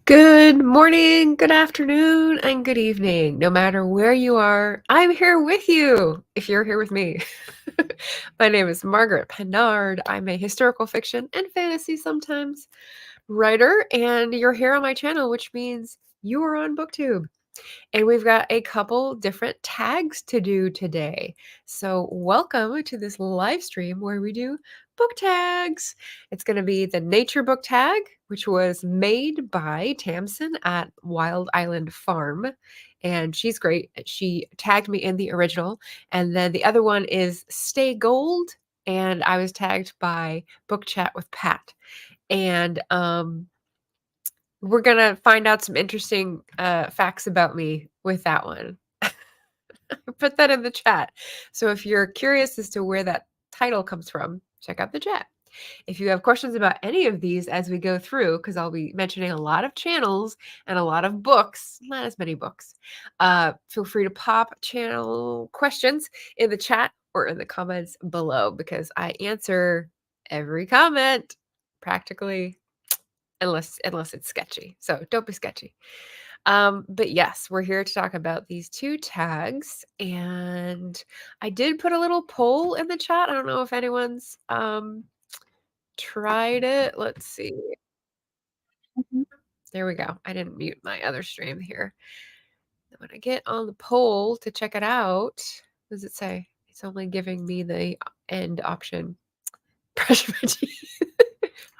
Good morning, good afternoon, and good evening. No matter where you are, I'm here with you if you're here with me. My name is Margaret Pennard. I'm a historical fiction and fantasy sometimes writer, and you're here on my channel, which means you are on BookTube. And we've got a couple different tags to do today. So welcome to this live stream where we do book tags. It's going to be the nature book tag, which was made by Tamsin at Wild Island Farm. And she's great. She tagged me in the original. And then the other one is Stay Gold. And I was tagged by Book Chat with Pat. And we're gonna find out some interesting facts about me with that one. Put that in the chat. So if you're curious as to where that title comes from, check out the chat. If you have questions about any of these as we go through, because I'll be mentioning a lot of channels and a lot of books, not as many books, feel free to pop channel questions in the chat or in the comments below because I answer every comment practically unless it's sketchy. So don't be sketchy. But yes, we're here to talk about these two tags. And I did put a little poll in the chat. I don't know if anyone's tried it. Let's see. There we go. I didn't mute my other stream here. When I get on the poll to check it out, what does it say? It's only giving me the end option. Brush my teeth.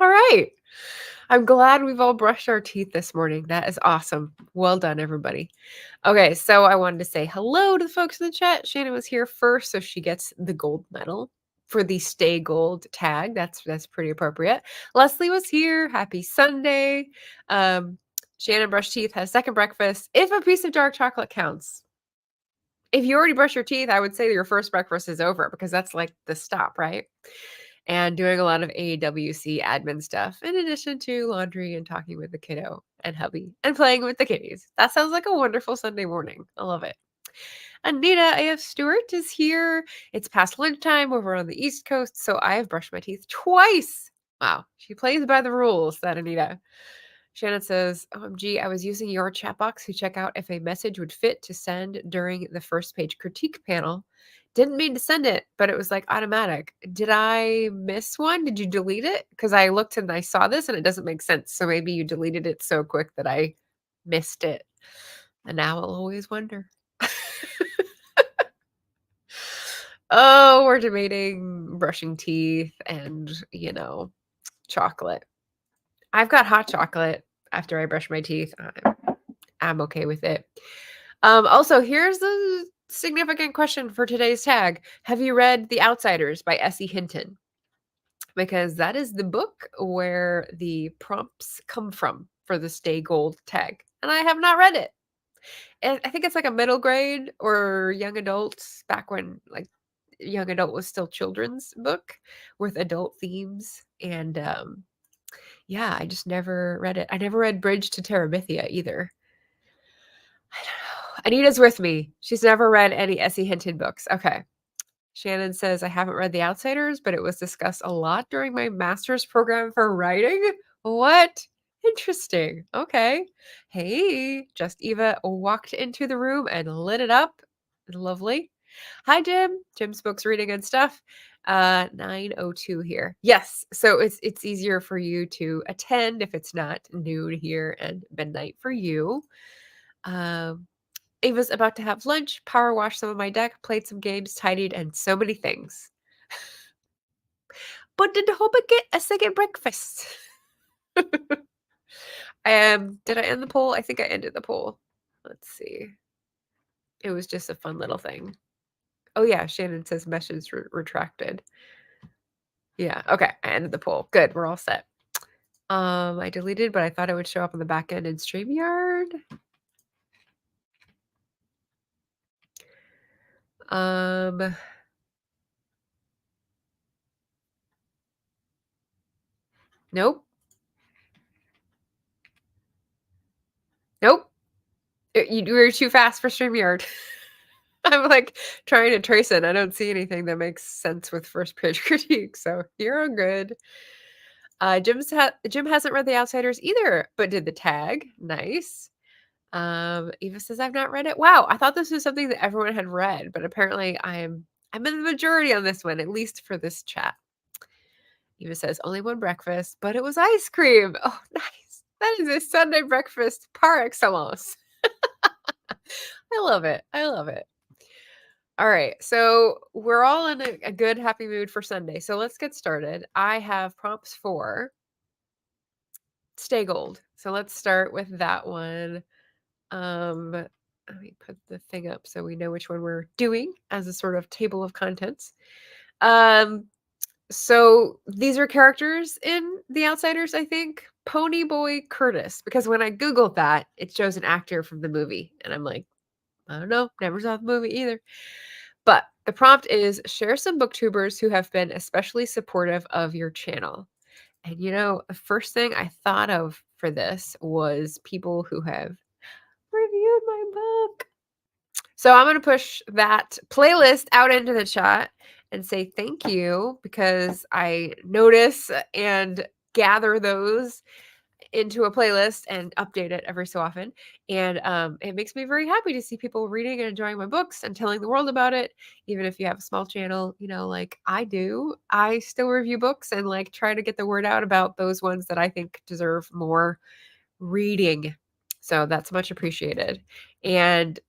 All right. I'm glad we've all brushed our teeth this morning. That is awesome. Well done, everybody. Okay, so I wanted to say hello to the folks in the chat. Shannon was here first, so she gets the gold medal for the Stay Gold tag. That's pretty appropriate. Leslie was here. Happy Sunday. Shannon brushed teeth, has second breakfast. If a piece of dark chocolate counts. If you already brushed your teeth, I would say that your first breakfast is over because that's like the stop, right? And doing a lot of AWC admin stuff in addition to laundry and talking with the kiddo and hubby and playing with the kitties. That sounds like a wonderful Sunday morning. I love it. Anita A.F. Stewart is here. It's past lunchtime over on the East Coast, so I have brushed my teeth twice. Wow, she plays by the rules, that Anita. Shannon says, OMG, I was using your chat box to check out if a message would fit to send during the first page critique panel. Didn't mean to send it, but it was like automatic. Did I miss one? Did you delete it? Because I looked and I saw this and it doesn't make sense. So maybe you deleted it so quick that I missed it. And now I'll always wonder. Oh, we're debating brushing teeth and, chocolate. I've got hot chocolate after I brush my teeth. I'm okay with it. Also, here's the significant question for today's tag. Have you read The Outsiders by S.E. Hinton? Because that is the book where the prompts come from for the Stay Gold tag. And I have not read it. And I think it's like a middle grade or young adults back when like young adult was still children's book with adult themes. And yeah, I just never read it. I never read Bridge to Terabithia either. I don't know. Anita's with me. She's never read any S.E. Hinton books. Okay. Shannon says, I haven't read The Outsiders, but it was discussed a lot during my master's program for writing. What? Interesting. Okay. Hey, Just Eva walked into the room and lit it up. Lovely. Hi, Jim. Jim's books, reading and stuff. 9:02 here. Yes. So it's easier for you to attend if it's not noon here and midnight for you. Ava's about to have lunch, power washed some of my deck, played some games, tidied, and so many things. But did Hobbit get a second breakfast? Did I end the poll? I think I ended the poll. Let's see. It was just a fun little thing. Oh yeah, Shannon says message retracted. Yeah, okay, I ended the poll. Good, we're all set. I deleted, but I thought it would show up on the back end in StreamYard. Nope. Nope. You were too fast for StreamYard. I'm like trying to trace it. I don't see anything that makes sense with first page critique. So you're all good. Jim hasn't read The Outsiders either, but did the tag. Nice. Eva says, I've not read it. Wow, I thought this was something that everyone had read, but apparently I'm in the majority on this one, at least for this chat. Eva says, only one breakfast, but it was ice cream. Oh, nice. That is a Sunday breakfast par excellence. I love it. I love it. All right, so we're all in a good, happy mood for Sunday. So let's get started. I have prompts for Stay Gold. So let's start with that one. Let me put the thing up so we know which one we're doing as a sort of table of contents. So these are characters in The Outsiders, I think. Ponyboy Curtis, because when I Googled that, it shows an actor from the movie. And I'm like, I don't know, never saw the movie either. But the prompt is share some booktubers who have been especially supportive of your channel. And the first thing I thought of for this was people who have reviewed my book. So I'm going to push that playlist out into the chat and say thank you, because I notice and gather those into a playlist and update it every so often. And it makes me very happy to see people reading and enjoying my books and telling the world about it. Even if you have a small channel, like I do, I still review books and like try to get the word out about those ones that I think deserve more reading. So that's much appreciated. And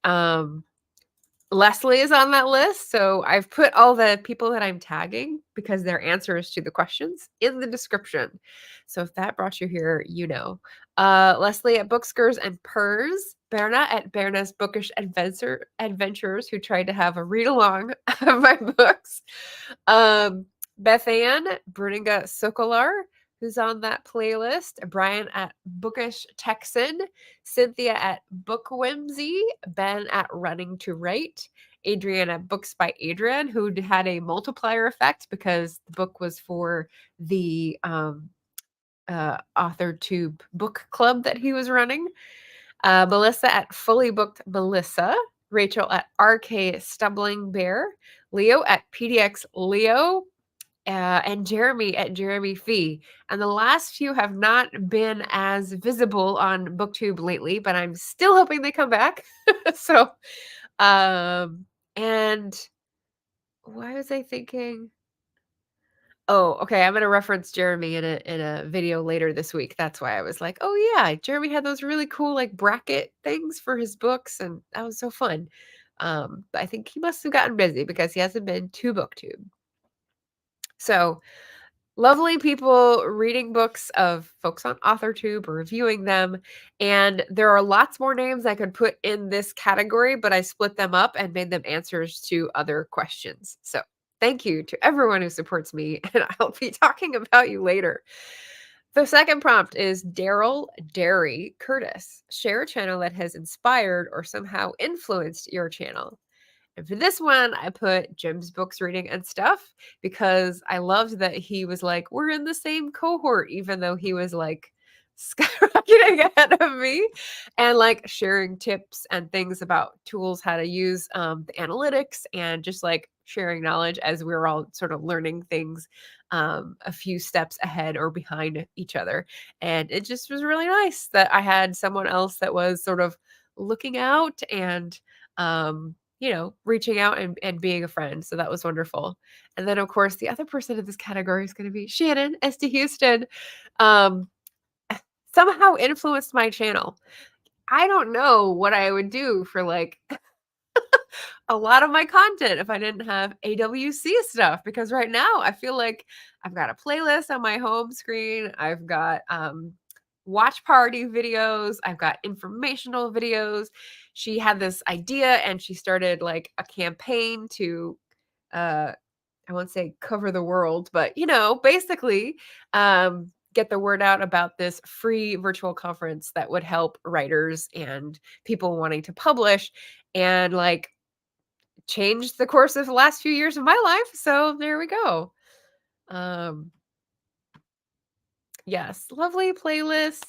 Leslie is on that list. So I've put all the people that I'm tagging, because their answers to the questions, in the description. So if that brought you here, Leslie at Bookskers and Purrs, Berna at Berna's Bookish Adventures, who tried to have a read along of my books. Beth Ann, Bruninga Sokolar, who's on that playlist, Brian at Bookish Texan, Cynthia at Book Whimsy, Ben at Running to Write, Adrian at Books by Adrian, who had a multiplier effect because the book was for the AuthorTube book club that he was running. Melissa at Fully Booked Melissa, Rachel at RK Stumbling Bear, Leo at PDX Leo, and Jeremy at Jeremy Fee. And the last few have not been as visible on BookTube lately, but I'm still hoping they come back. So, and why was I thinking? Oh, okay. I'm gonna reference Jeremy in a video later this week. That's why I was like, oh yeah, Jeremy had those really cool like bracket things for his books, and that was so fun. But I think he must have gotten busy because he hasn't been to BookTube. So lovely people reading books of folks on AuthorTube or reviewing them. And there are lots more names I could put in this category, but I split them up and made them answers to other questions. So thank you to everyone who supports me, and I'll be talking about you later. The second prompt is Darrel Darry Curtis. Share a channel that has inspired or somehow influenced your channel. And for this one, I put Jim's books reading and stuff, because I loved that he was like, we're in the same cohort, even though he was like skyrocketing ahead of me, and like sharing tips and things about tools, how to use the analytics, and just like sharing knowledge as we were all sort of learning things a few steps ahead or behind each other. And it just was really nice that I had someone else that was sort of looking out and reaching out and being a friend. So that was wonderful. And then, of course, the other person in this category is going to be Shannon S.D. Houston. Um, Somehow influenced my channel. I don't know what I would do for like a lot of my content if I didn't have AWC stuff, because right now I feel like I've got a playlist on my home screen. I've got watch party videos. I've got informational videos. She had this idea and she started like a campaign to I won't say cover the world, but basically get the word out about this free virtual conference that would help writers and people wanting to publish, and like changed the course of the last few years of my life. So there we go. Um, yes, lovely playlist.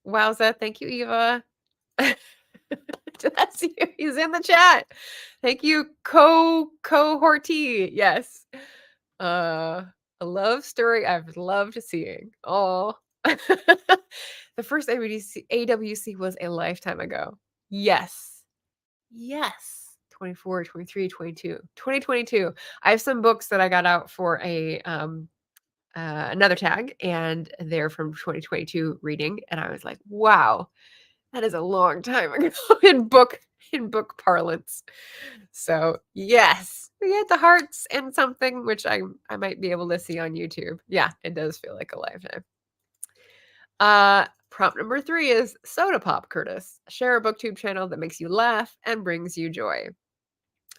Wowza. Thank you, Eva. That's you. He's in the chat. Thank you, cohortee. Yes. A love story I've loved seeing. Oh. The first AWC was a lifetime ago. Yes. Yes. 24, 23, 22. 2022. I have some books that I got out for another tag, and they're from 2022 reading, and I was like, "Wow, that is a long time ago," in book parlance. So, yes, we had the hearts and something which I might be able to see on YouTube. Yeah, it does feel like a lifetime. Prompt number 3 is Sodapop Curtis. Share a BookTube channel that makes you laugh and brings you joy.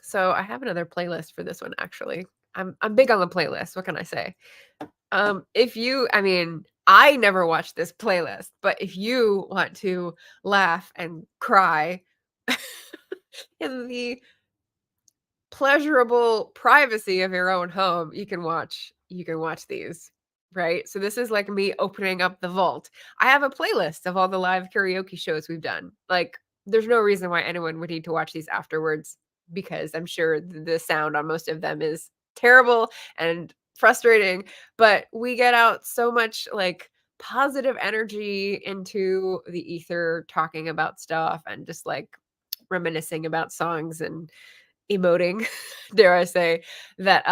So I have another playlist for this one actually. I'm big on the playlist. What can I say? If you I mean, I never watched this playlist, but if you want to laugh and cry in the pleasurable privacy of your own home, you can watch these, right? So this is like me opening up the vault. I have a playlist of all the live karaoke shows we've done. Like, there's no reason why anyone would need to watch these afterwards because I'm sure the sound on most of them is terrible and frustrating, but we get out so much like positive energy into the ether talking about stuff and just like reminiscing about songs and emoting, dare I say, that,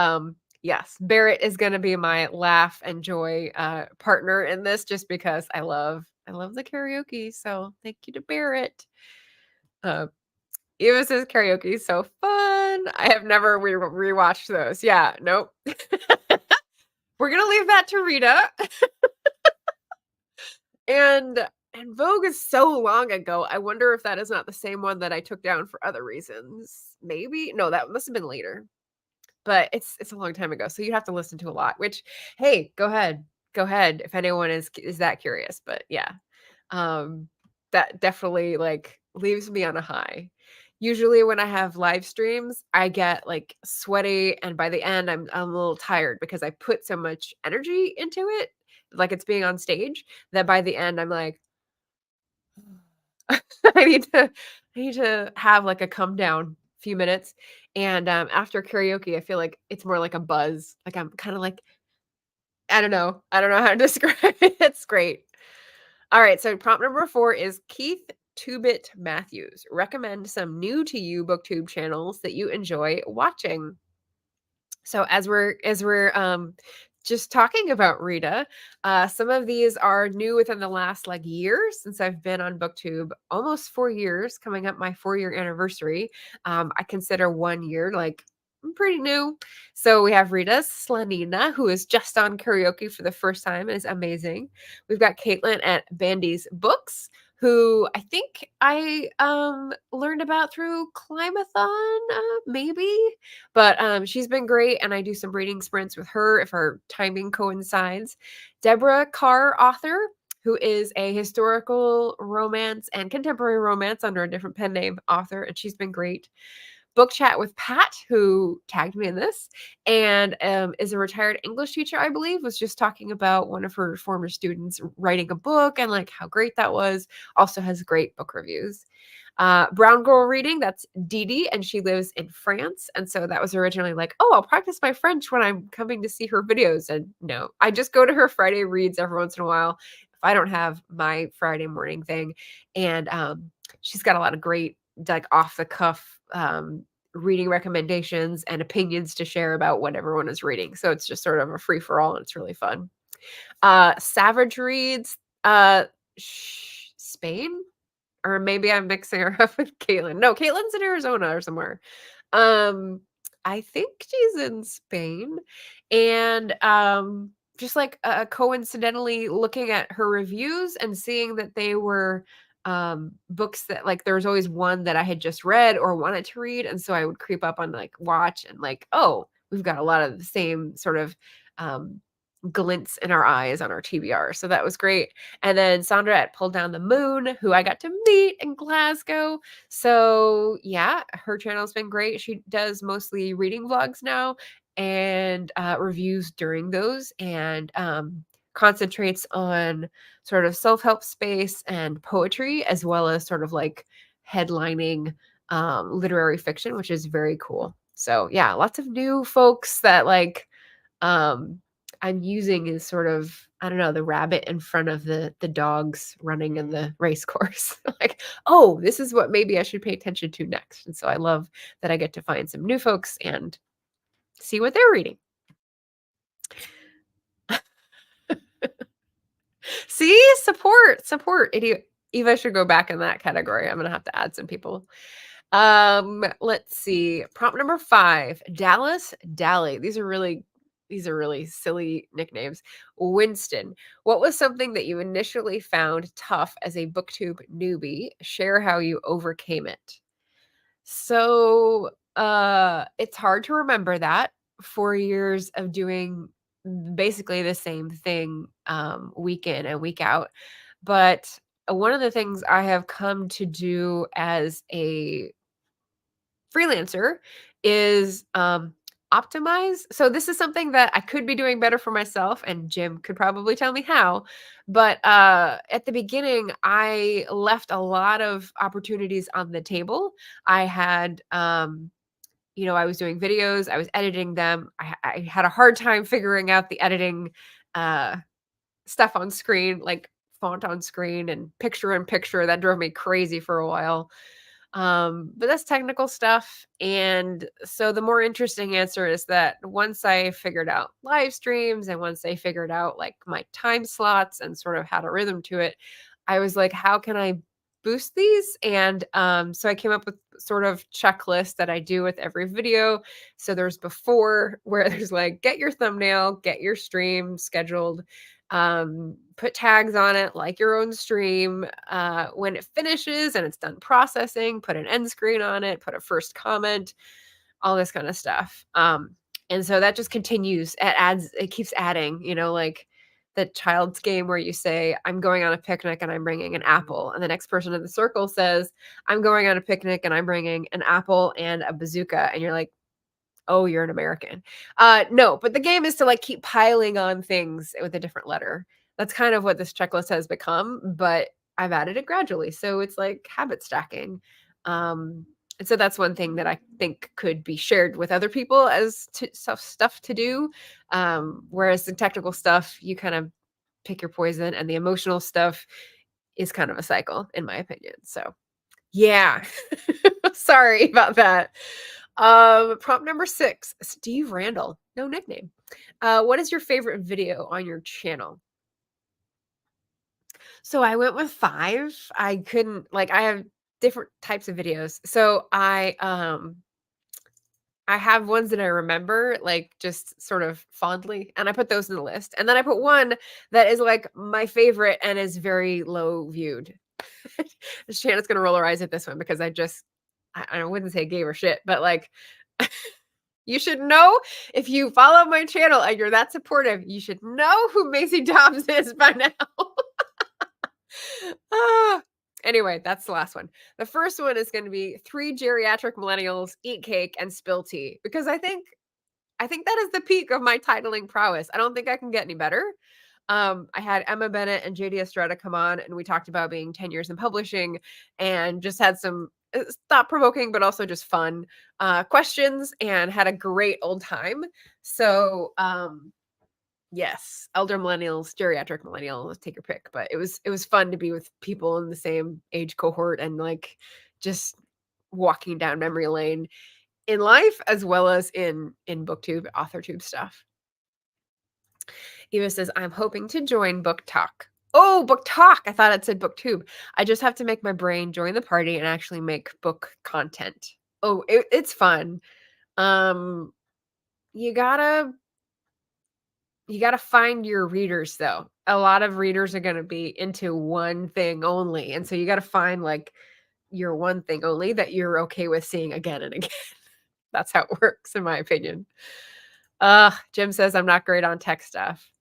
yes, Barrett is gonna be my laugh and joy, partner in this just because I love the karaoke, so thank you to Barrett. Uh, Eva's karaoke is so fun. I have never rewatched those. Yeah, nope. We're gonna leave that to Rita. And Vogue is so long ago, I wonder if that is not the same one that I took down for other reasons. Maybe? No, that must have been later. But it's a long time ago, so you'd have to listen to a lot, which, hey, go ahead. Go ahead if anyone is that curious, but yeah. Um, that definitely, like, leaves me on a high. Usually when I have live streams, I get, like, sweaty, and by the end, I'm a little tired because I put so much energy into it, like it's being on stage, that by the end, I'm like, I need to have, like, a come down few minutes, and, after karaoke, I feel like it's more like a buzz, like, I'm kinda like I don't know how to describe it, it's great. Alright, so prompt number 4 is Keith Two-Bit Mathews. Recommend some new to you BookTube channels that you enjoy watching. So as we're just talking about Rita, some of these are new within the last like year since I've been on BookTube, almost 4 years, coming up my 4-year anniversary. I consider 1 year like pretty new. So we have Rita Slanina, who is just on karaoke for the first time and is amazing. We've got Caitlin at Bandy's Books, who I think I learned about through Climathon, maybe. But, she's been great, and I do some reading sprints with her if our timing coincides. Deborah Carr, author, who is a historical romance and contemporary romance under a different pen name author, and she's been great. Book Chat with Pat, who tagged me in this, and, is a retired English teacher, I believe, was just talking about one of her former students writing a book and, like, how great that was. Also has great book reviews. Brown Girl Reading, that's Dee, and she lives in France, and so that was originally like, "Oh, I'll practice my French when I'm coming to see her videos," and no, I just go to her Friday reads every once in a while if I don't have my Friday morning thing, and, she's got a lot of great, like, off the cuff, reading recommendations and opinions to share about what everyone is reading, so it's just sort of a free for all, and it's really fun. Savage Reads, Spain? Or maybe I'm mixing her up with Caitlin. No, Caitlin's in Arizona or somewhere. Um, I think she's in Spain, and, just, like, coincidentally looking at her reviews and seeing that they were, books that like, there was always one that I had just read or wanted to read, and so I would creep up on, like, watch and, like, "Oh, we've got a lot of the same sort of, um, glints in our eyes on our TBR," so that was great. And then Sandra at Pull Down the Moon, who I got to meet in Glasgow. So yeah, her channel's been great. She does mostly reading vlogs now and reviews during those and concentrates on sort of self-help space and poetry, as well as sort of like headlining literary fiction, which is very cool. So yeah, lots of new folks that like um I'm using is sort of, I don't know, the rabbit in front of the dogs running in the race course. Like, oh, this is what maybe I should pay attention to next. And so I love that I get to find some new folks and see what they're reading. See, support. Eva should go back in that category. I'm gonna have to add some people. Let's see. Prompt number 5, Dallas Dally. These are really silly nicknames. Winston, what was something that you initially found tough as a BookTube newbie? Share how you overcame it. So, it's hard to remember that 4 years of doing basically the same thing, week in and week out. But one of the things I have come to do as a freelancer is, optimize. So this is something that I could be doing better for myself, and Jim could probably tell me how. But at the beginning, I left a lot of opportunities on the table. I had, I was doing videos, I was editing them. I had a hard time figuring out the editing uh, stuff on screen, like font on screen and picture in picture. That drove me crazy for a while. But that's technical stuff. And so the more interesting answer is that once I figured out live streams and once I figured out like my time slots and sort of had a rhythm to it, I was like, how can I boost these? And so I came up with sort of checklist that I do with every video. So there's before where there's like, get your thumbnail, get your stream scheduled, put tags on it like your own stream. When it finishes and it's done processing, put an end screen on it, put a first comment, all this kind of stuff. And so that just continues. It keeps adding, like the child's game where you say, I'm going on a picnic and I'm bringing an apple. And the next person in the circle says, I'm going on a picnic and I'm bringing an apple and a bazooka. And you're like, oh, you're an American. No, but the game is to like keep piling on things with a different letter. That's kind of what this checklist has become, but I've added it gradually. So it's like habit stacking. And so that's one thing that I think could be shared with other people as stuff to do. Whereas the technical stuff, you kind of pick your poison, and the emotional stuff is kind of a cycle, in my opinion. So yeah, sorry about that. Prompt number 6, Steve Randall, no nickname. What is your favorite video on your channel? So I went with 5. I couldn't like I have different types of videos. So I have ones that I remember, like just sort of fondly, and I put those in the list. And then I put one that is like my favorite and is very low viewed. Shannon's gonna roll her eyes at this one because I wouldn't say gave her shit, but like you should know if you follow my channel and you're that supportive, you should know who Macy Dobbs is by now. Ah, anyway, that's the last one. The first one is going to be 3 geriatric millennials eat cake and spill tea because I think that is the peak of my titling prowess. I don't think I can get any better. I had Emma Bennett and JD Estrada come on, and we talked about being 10 years in publishing and just had some thought-provoking, but also just fun questions and had a great old time. So, yes, elder millennials, geriatric millennials, take your pick. But it was fun to be with people in the same age cohort and like just walking down memory lane in life as well as in booktube authortube stuff. Eva says, I'm hoping to join book talk. Oh, book talk. I thought it said booktube. I just have to make my brain join the party and actually make book content. Oh, it's fun. um you gotta find your readers though. A lot of readers are going to be into one thing only, and so you got to find like your one thing only that you're okay with seeing again and again. That's how it works, in my opinion. Jim says I'm not great on tech stuff.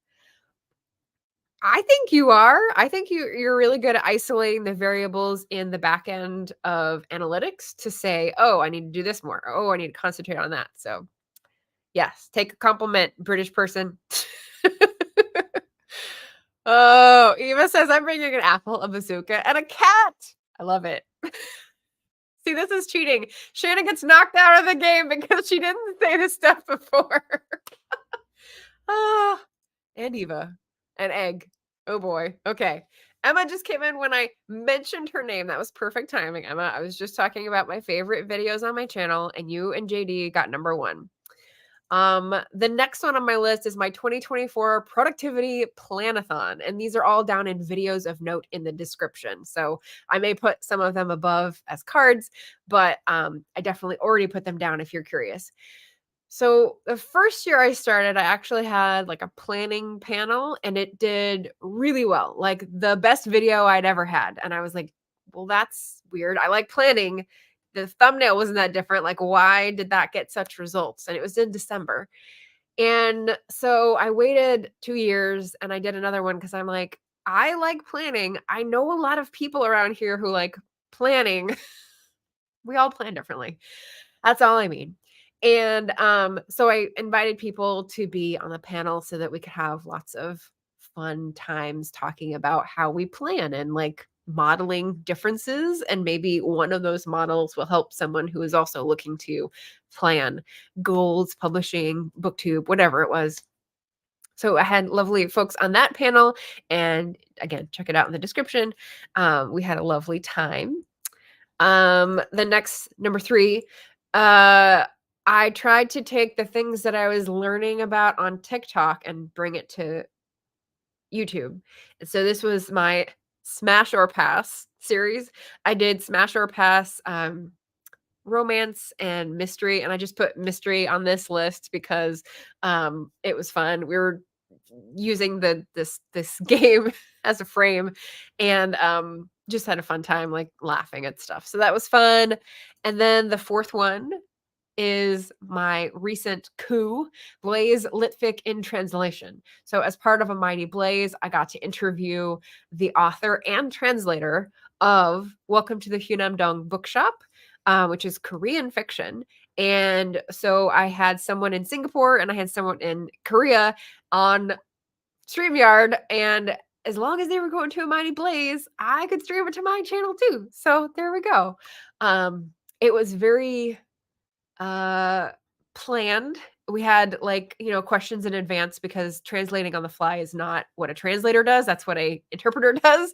I think you are. I think you're really good at isolating the variables in the back end of analytics to say, oh, I need to do this more. Oh, I need to concentrate on that. So yes, take a compliment, British person. Oh, Eva says I'm bringing an apple, a bazooka, and a cat. I love it. See, this is cheating. Shannon gets knocked out of the game because she didn't say this stuff before. Oh, and Eva and Egg. Oh boy. Okay. Emma just came in when I mentioned her name. That was perfect timing, Emma. I was just talking about my favorite videos on my channel, and you and JD got number one. The next one on my list is my 2024 productivity planathon, and these are all down in videos of note in the description. So I may put some of them above as cards, but I definitely already put them down if you're curious. So the first year I started, I actually had like a planning panel and it did really well, like the best video I'd ever had. And I was like, well, that's weird. I like planning. The thumbnail wasn't that different. Like, why did that get such results? And it was in December. And so I waited 2 years and I did another one because I'm like, I like planning. I know a lot of people around here who like planning. We all plan differently. That's all I mean. And so I invited people to be on the panel so that we could have lots of fun times talking about how we plan and like modeling differences. And maybe one of those models will help someone who is also looking to plan goals, publishing, booktube, whatever it was. So I had lovely folks on that panel. And again, check it out in the description. We had a lovely time. The next number 3, I tried to take the things that I was learning about on TikTok and bring it to YouTube. And so this was my Smash or Pass series. I did Smash or Pass, romance and mystery, and I just put mystery on this list because it was fun. We were using this game as a frame and just had a fun time like laughing at stuff. So that was fun. And then the fourth one is my recent coup, Blaze Litfic in Translation. So as part of A Mighty Blaze, I got to interview the author and translator of Welcome to the Hyunamdong Bookshop, which is Korean fiction. And so I had someone in Singapore and I had someone in Korea on StreamYard, and as long as they were going to A Mighty Blaze, I could stream it to my channel too. So there we go. It was very planned. We had like, questions in advance because translating on the fly is not what a translator does. That's what a interpreter does.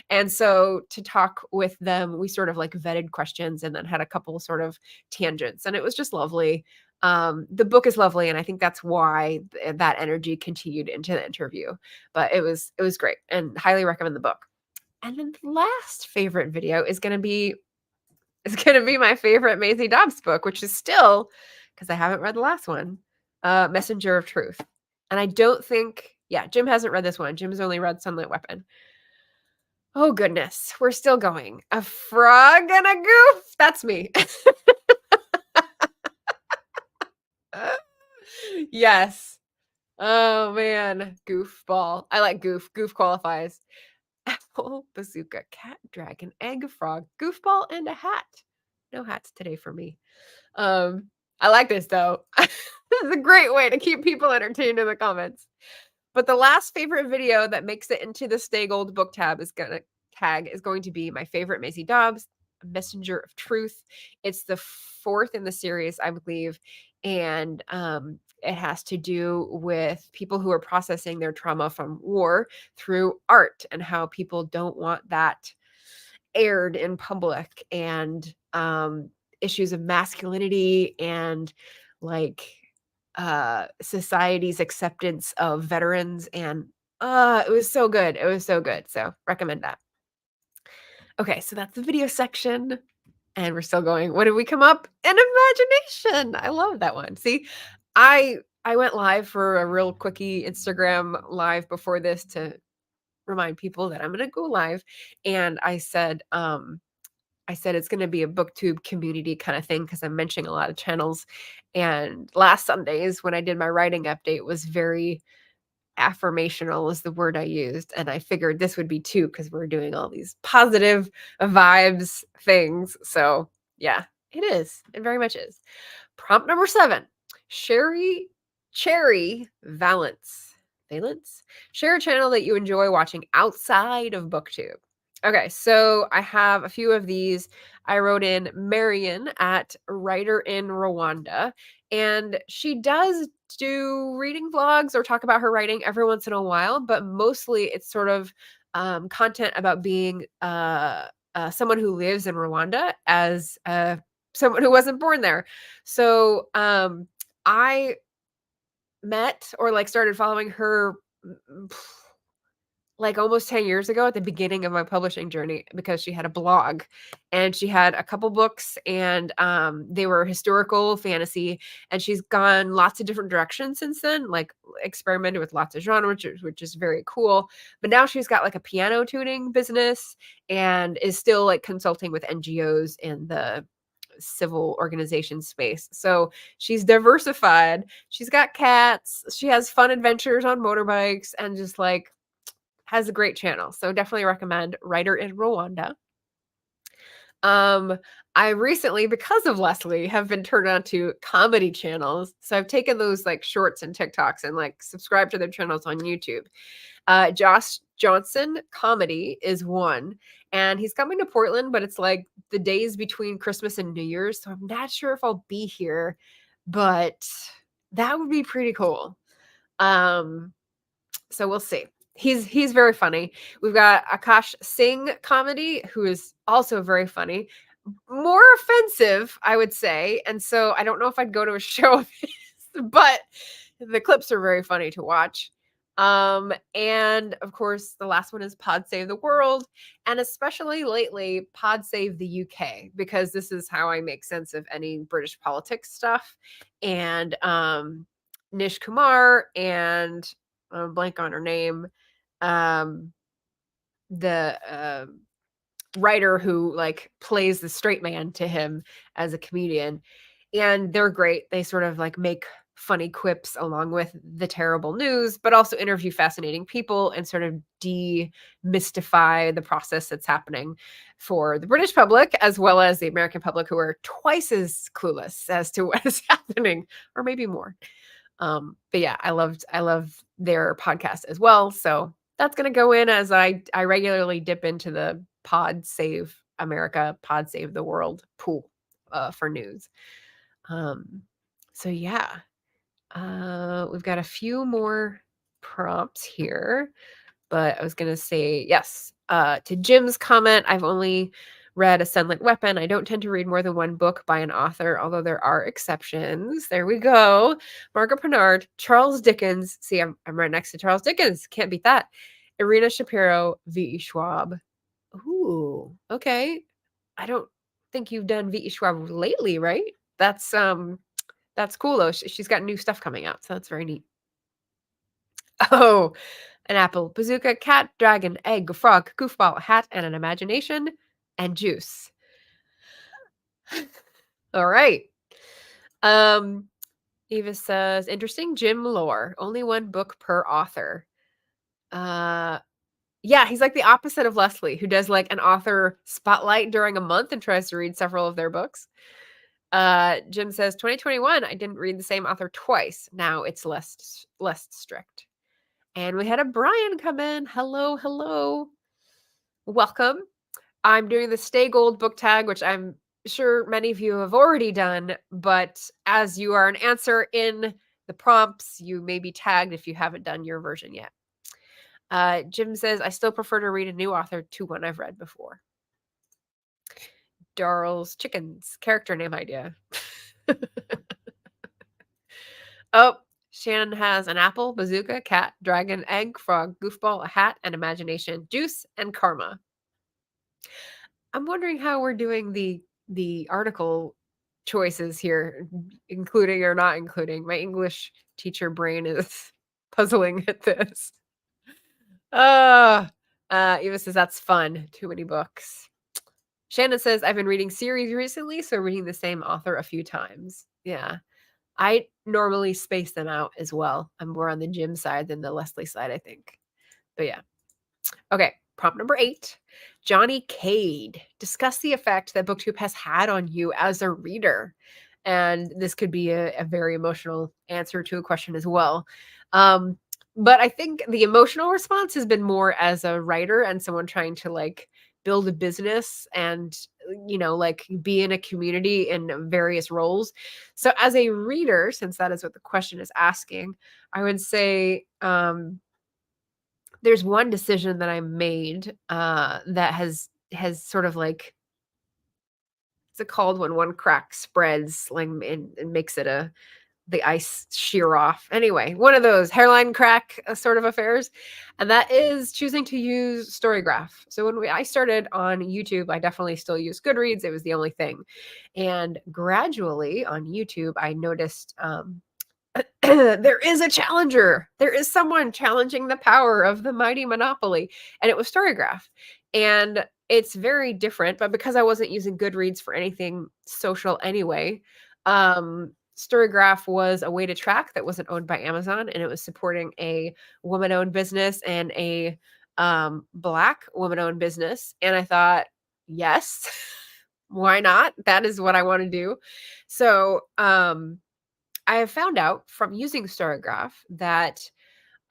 And so to talk with them, we sort of like vetted questions and then had a couple sort of tangents, and it was just lovely. The book is lovely, and I think that's why that energy continued into the interview. But it was great and highly recommend the book. And then the last favorite video is going to be my favorite Maisie Dobbs book, which is still, because I haven't read the last one, Messenger of Truth. And I don't think, Jim hasn't read this one. Jim's only read Sunlit Weapon. Oh, goodness. We're still going. A frog and a goof. That's me. Yes. Oh, man. Goofball. I like goof. Goof qualifies. Apple, bazooka, cat, dragon, egg, frog, goofball, and a hat. No hats today for me. I like this though. This is a great way to keep people entertained in the comments. But the last favorite video that makes it into the Stay Gold book tab is going to be my favorite Maisie Dobbs, Messenger of Truth. It's the fourth in the series, I believe, and it has to do with people who are processing their trauma from war through art and how people don't want that aired in public, and issues of masculinity and like society's acceptance of veterans. And it was so good. It was so good. So recommend that. Okay, so that's the video section. And we're still going. What did we come up? An imagination. I love that one. See, I went live for a real quickie Instagram live before this to remind people that I'm going to go live. And I said it's going to be a BookTube community kind of thing because I'm mentioning a lot of channels. And last Sundays when I did my writing update was very affirmational is the word I used. And I figured this would be too because we're doing all these positive vibes things. So yeah, it is. It very much is. Prompt number 7, Cherry Valence. Share a channel that you enjoy watching outside of BookTube. Okay, so I have a few of these. I wrote in Marion at Writer in Rwanda, and she does do reading vlogs or talk about her writing every once in a while, but mostly it's sort of content about being someone who lives in Rwanda as someone who wasn't born there. So I met or like started following her like almost 10 years ago at the beginning of my publishing journey because she had a blog and she had a couple books and they were historical fantasy, and she's gone lots of different directions since then, like experimented with lots of genres, which is very cool. But now she's got like a piano tuning business and is still like consulting with NGOs in the civil organization space. So she's diversified. She's got cats. She has fun adventures on motorbikes and just like has a great channel. So definitely recommend Writer in Rwanda. Um, I recently, because of Leslie, have been turned on to comedy channels. So I've taken those like shorts and TikToks and like subscribed to their channels on YouTube. Josh Johnson Comedy is one, and he's coming to Portland, but it's like the days between Christmas and New Year's. So I'm not sure if I'll be here, but that would be pretty cool. So we'll see. He's very funny. We've got Akash Singh Comedy, who is also very funny. More offensive, I would say. And so I don't know if I'd go to a show of his, but the clips are very funny to watch. And of course, the last one is Pod Save the World, and especially lately, Pod Save the UK, because this is how I make sense of any British politics stuff. And Nish Kumar and blank on her name, um, the writer who like plays the straight man to him as a comedian, and they're great. They sort of like make funny quips along with the terrible news, but also interview fascinating people and sort of demystify the process that's happening for the British public as well as the American public, who are twice as clueless as to what is happening, or maybe more. But yeah, I love their podcast as well. So that's gonna go in as I regularly dip into the Pod Save America, Pod Save the World pool for news. Um, so yeah, we've got a few more prompts here, but I was gonna say yes. To Jim's comment, I've only read A Sunlit Weapon. I don't tend to read more than one book by an author, although there are exceptions. There we go. Margaret Pennard, Charles Dickens. See, I'm right next to Charles Dickens. Can't beat that. Irina Shapiro, V.E. Schwab. Ooh, okay. I don't think you've done V.E. Schwab lately, right? That's cool though. She's got new stuff coming out, so that's very neat. Oh, an apple, bazooka, cat, dragon, egg, frog, goofball, a hat, and an imagination, and juice. All right. Eva says, interesting Jim lore. Only one book per author. Yeah, he's like the opposite of Leslie, who does like an author spotlight during a month and tries to read several of their books. Jim says, 2021, I didn't read the same author twice. Now it's less strict. And we had a Brian come in. Hello, hello. Welcome. I'm doing the Stay Gold book tag, which I'm sure many of you have already done, but as you are an answer in the prompts, you may be tagged if you haven't done your version yet. Jim says, I still prefer to read a new author to one I've read before. Darrel's Chickens, character name idea. Oh, Shannon has an apple, bazooka, cat, dragon, egg, frog, goofball, a hat, and imagination, juice, and karma. I'm wondering how we're doing the article choices here, including or not including. My English teacher brain is puzzling at this. Eva says that's fun. Too many books. Shannon says I've been reading series recently, so reading the same author a few times. Yeah. I normally space them out as well. I'm more on the Jim side than the Leslie side, I think. But yeah. Okay, prompt number 8. Johnny Cade. Discuss the effect that BookTube has had on you as a reader. And this could be a very emotional answer to a question as well. But I think the emotional response has been more as a writer and someone trying to like build a business and, like be in a community in various roles. So as a reader, since that is what the question is asking, I would say, there's one decision that I made, that has sort of like, what's it called when one crack spreads, like, and makes it the ice shear off. Anyway, one of those hairline crack, sort of affairs, and that is choosing to use Storygraph. So when I started on YouTube, I definitely still use Goodreads. It was the only thing. And gradually on YouTube, I noticed, there is a challenger. There is someone challenging the power of the mighty monopoly, and it was Storygraph. And it's very different, but because I wasn't using Goodreads for anything social anyway, Storygraph was a way to track that wasn't owned by Amazon, and it was supporting a woman-owned business and a Black woman-owned business. And I thought, yes, why not? That is what I want to do. So I have found out from using Storygraph that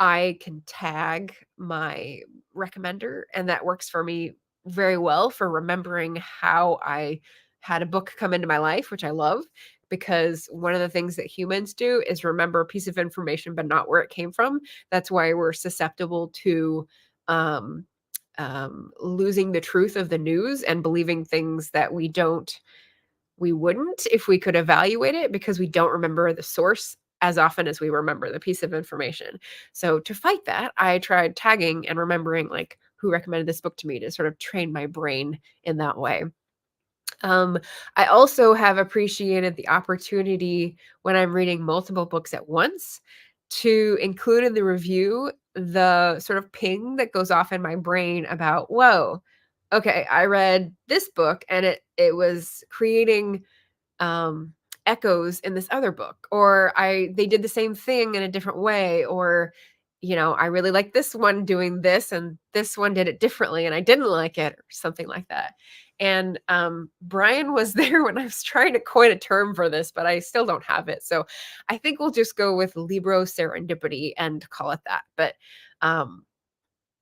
I can tag my recommender, and that works for me very well for remembering how I had a book come into my life, which I love, because one of the things that humans do is remember a piece of information but not where it came from. That's why we're susceptible to um, losing the truth of the news and believing things that we wouldn't if we could evaluate it, because we don't remember the source as often as we remember the piece of information. So to fight that, I tried tagging and remembering like who recommended this book to me to sort of train my brain in that way. Um, I also have appreciated the opportunity when I'm reading multiple books at once to include in the review the sort of ping that goes off in my brain about, whoa, okay, I read this book and it was creating um, echoes in this other book, or they did the same thing in a different way, or I really like this one doing this and this one did it differently and I didn't like it, or something like that. And Brian was there when I was trying to coin a term for this, but I still don't have it. So I think we'll just go with Libro serendipity and call it that. But um,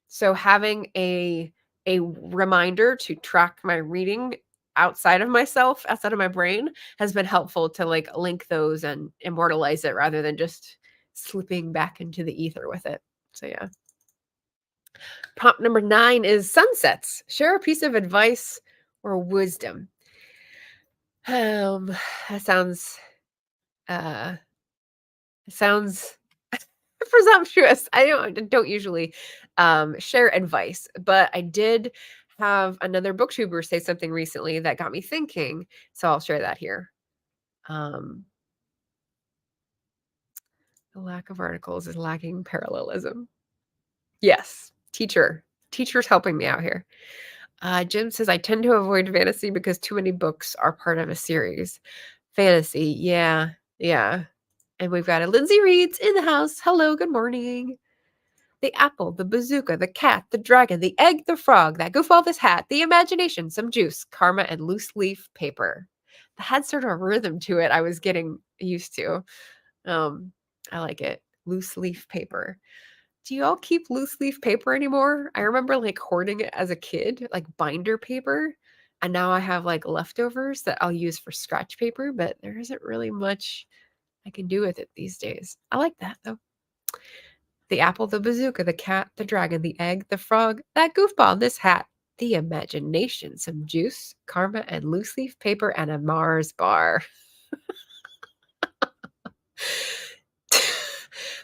so having a reminder to track my reading outside of myself, outside of my brain, has been helpful to like link those and immortalize it rather than just slipping back into the ether with it. So yeah. Prompt number 9 is sunsets. Share a piece of advice or wisdom. Um, that uh sounds presumptuous. I don't usually share advice, but I did have another booktuber say something recently that got me thinking, so I'll share that here. Um, the lack of articles is lacking parallelism. Yes, teacher's helping me out here. Jim says I tend to avoid fantasy because too many books are part of a series. Fantasy, yeah, yeah. And we've got a Lindsay Reads in the house. Hello, good morning. The apple, the bazooka, the cat, the dragon, the egg, the frog, that goofball, this hat, the imagination, some juice, karma, and loose leaf paper. That had sort of a rhythm to it I was getting used to. Um, I like it. Loose leaf paper. Do you all keep loose leaf paper anymore? I remember like hoarding it as a kid, like binder paper. And now I have like leftovers that I'll use for scratch paper, but there isn't really much I can do with it these days. I like that though. The apple, the bazooka, the cat, the dragon, the egg, the frog, that goofball, this hat, the imagination, some juice, karma, and loose leaf paper, and a Mars bar.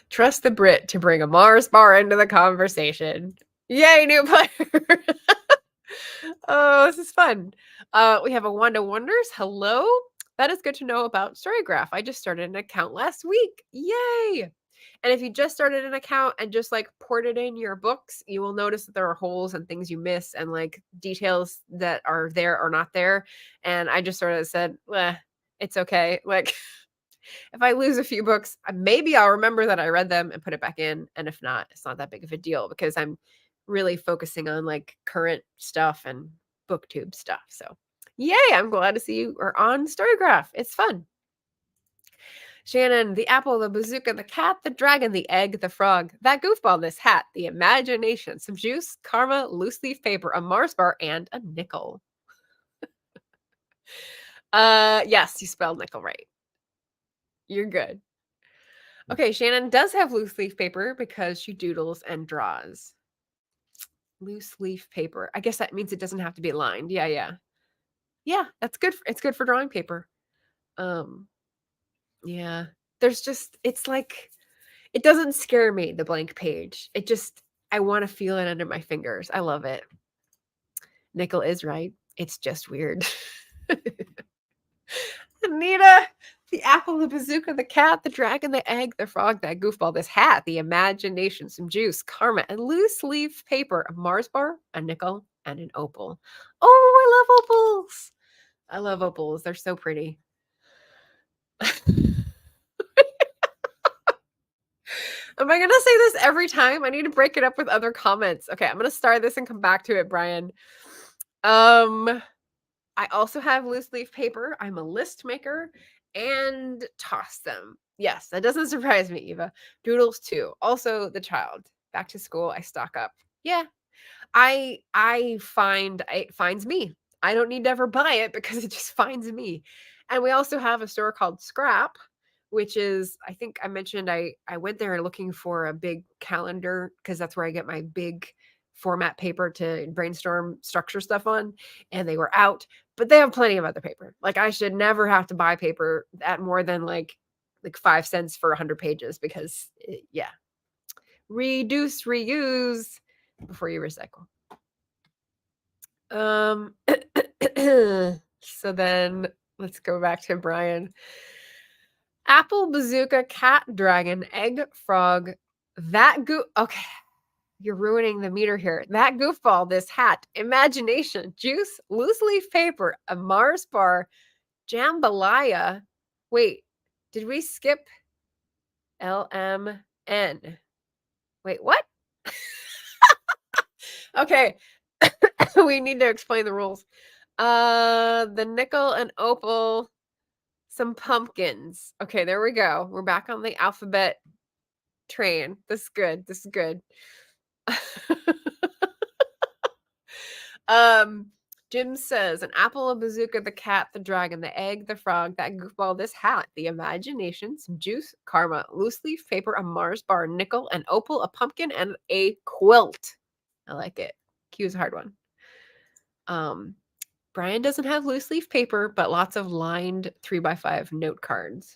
Trust the Brit to bring a Mars bar into the conversation. Yay, new player. Oh, this is fun. We have a Wanda Wonders. Hello. That is good to know about Storygraph. I just started an account last week. Yay. And if you just started an account and just like ported in your books, you will notice that there are holes and things you miss and like details that are there or not there. And I just sort of said, it's okay. Like if I lose a few books, maybe I'll remember that I read them and put it back in. And if not, it's not that big of a deal because I'm really focusing on like current stuff and booktube stuff. So yay, I'm glad to see you are on Storygraph. It's fun. Shannon, the apple, the bazooka, the cat, the dragon, the egg, the frog, that goofball, this hat, the imagination, some juice, karma, loose leaf paper, a Mars bar, and a nickel. Yes, you spelled nickel right. You're good. Okay, Shannon does have loose leaf paper because she doodles and draws. Loose leaf paper. I guess that means it doesn't have to be lined. Yeah. Yeah, that's good. It's good for drawing paper. Yeah. There's just, it's like, it doesn't scare me, the blank page. It just, I want to feel it under my fingers. I love it. Nickel is right. It's just weird. Anita, the apple, the bazooka, the cat, the dragon, the egg, the frog, that goofball, this hat, the imagination, some juice, karma, and loose leaf paper, a Mars bar, a nickel, and an opal. Oh, I love opals. I love opals. They're so pretty. Am I going to say this every time? I need to break it up with other comments. Okay, I'm going to start this and come back to it, Brian. I also have loose leaf paper. I'm a list maker and toss them. Yes, that doesn't surprise me, Eva. Doodles too. Also the child. Back to school, I stock up. Yeah. I find it finds me. I don't need to ever buy it because it just finds me. And we also have a store called Scrap, which is, I think I mentioned I went there looking for a big calendar because that's where I get my big format paper to brainstorm structure stuff on, and they were out, but they have plenty of other paper. Like I should never have to buy paper at more than like 5 cents for 100 pages because yeah. Reduce, reuse before you recycle. So then let's go back to Brian. Apple, bazooka, cat, dragon, egg, frog, okay, you're ruining the meter here. That goofball, this hat, imagination, juice, loose leaf paper, a Mars bar, jambalaya. Wait, did we skip LMN? Wait, what? Okay. We need to explain the rules. The nickel and opal, some pumpkins. Okay, there we go. We're back on the alphabet train. This is good. This is good. Jim says an apple, a bazooka, the cat, the dragon, the egg, the frog, that goofball, this hat, the imagination, some juice, karma, loose leaf paper, a Mars bar, nickel, an opal, a pumpkin, and a quilt. I like it. Q is a hard one. Brian doesn't have loose leaf paper, but lots of lined 3x5 note cards.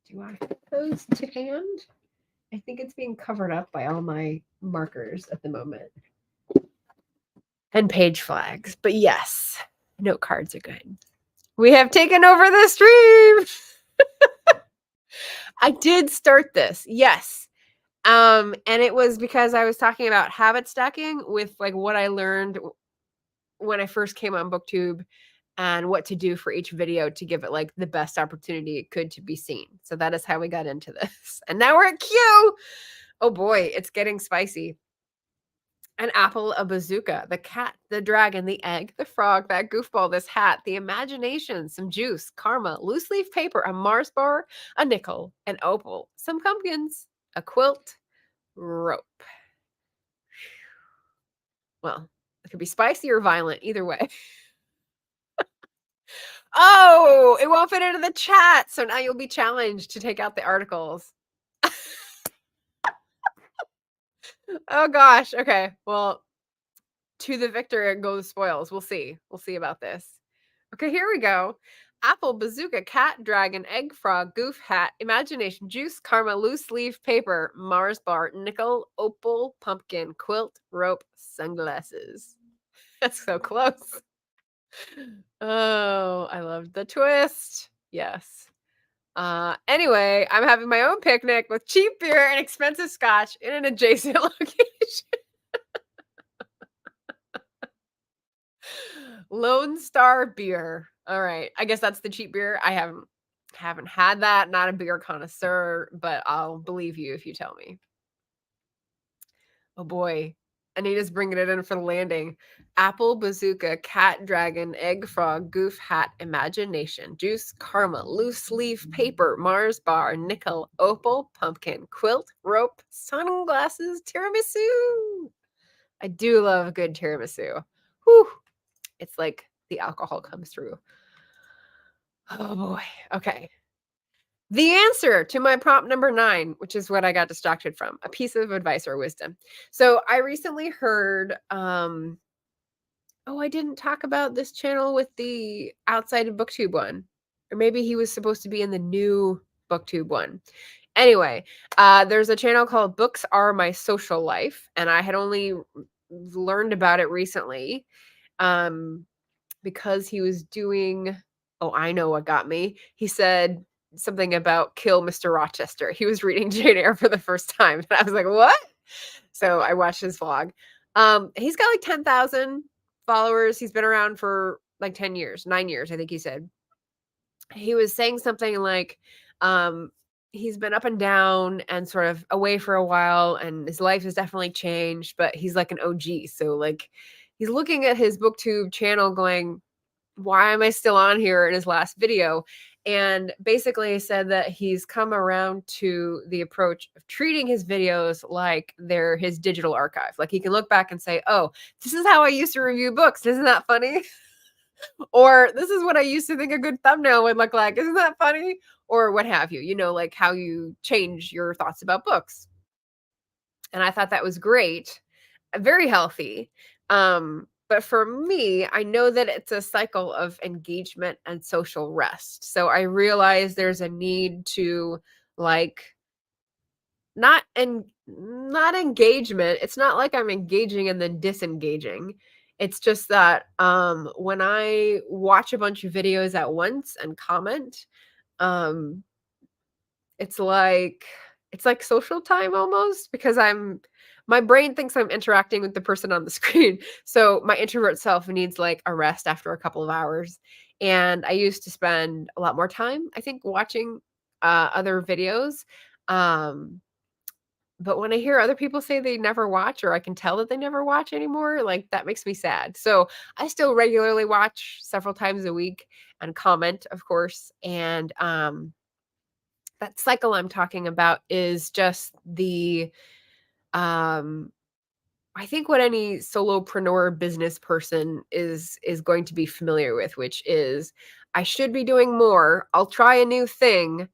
Do I put those to hand? I think it's being covered up by all my markers at the moment. And page flags. But yes, note cards are good. We have taken over the stream. I did start this. Yes. And it was because I was talking about habit stacking with like what I learned when I first came on BookTube and what to do for each video to give it like the best opportunity it could to be seen. So that is how we got into this. And now we're at Q. Oh boy, it's getting spicy. An apple, a bazooka, the cat, the dragon, the egg, the frog, that goofball, this hat, the imagination, some juice, karma, loose leaf paper, a Mars bar, a nickel, an opal, some pumpkins, a quilt, rope. Well, it could be spicy or violent, either way. Oh, it won't fit into the chat. So now you'll be challenged to take out the articles. Oh gosh. Okay. Well, to the victor go the spoils. We'll see. We'll see about this. Okay, here we go. Apple, bazooka, cat, dragon, egg, frog, goof, hat, imagination, juice, karma, loose leaf, paper, Mars bar, nickel, opal, pumpkin, quilt, rope, sunglasses. That's so close. Oh, I love the twist. Yes. Anyway, I'm having my own picnic with cheap beer and expensive scotch in an adjacent location. Lone Star beer. All right. I guess that's the cheap beer. I haven't had that. Not a beer connoisseur, but I'll believe you if you tell me. Oh boy. Anita's bringing it in for the landing. Apple, bazooka, cat, dragon, egg, frog, goof, hat, imagination, juice, karma, loose leaf, paper, Mars bar, nickel, opal, pumpkin, quilt, rope, sunglasses, tiramisu. I do love a good tiramisu. Whew. It's like the alcohol comes through. Oh boy. Okay. The answer to my prompt number 9, which is what I got distracted from, a piece of advice or wisdom. So I recently heard, oh, I didn't talk about this channel with the outside of BookTube one, or maybe he was supposed to be in the new BookTube one. Anyway, there's a channel called Books Are My Social Life, and I had only learned about it recently. Because he was doing, oh, I know what got me. He said something about kill Mr. Rochester. He was reading Jane Eyre for the first time. And I was like, what? So I watched his vlog. He's got like 10,000 followers. He's been around for like 10 years, 9 years, I think he said. He was saying something like, he's been up and down and sort of away for a while, and his life has definitely changed, but he's like an OG. So like he's looking at his BookTube channel going, why am I still on here in his last video? And basically said that he's come around to the approach of treating his videos like they're his digital archive. Like he can look back and say, oh, this is how I used to review books. Isn't that funny? Or this is what I used to think a good thumbnail would look like. Isn't that funny? Or what have you, like how you change your thoughts about books. And I thought that was great, very healthy. But for me, I know that it's a cycle of engagement and social rest. So I realize there's a need to like not engagement. It's not like I'm engaging and then disengaging. It's just that when I watch a bunch of videos at once and comment, um it's like social time almost, because my brain thinks I'm interacting with the person on the screen. So my introvert self needs like a rest after a couple of hours. And I used to spend a lot more time, I think, watching other videos. But when I hear other people say they never watch, or I can tell that they never watch anymore, like that makes me sad. So I still regularly watch several times a week and comment, of course. And that cycle I'm talking about is just the I think what any solopreneur business person is going to be familiar with, which is I should be doing more. I'll try a new thing.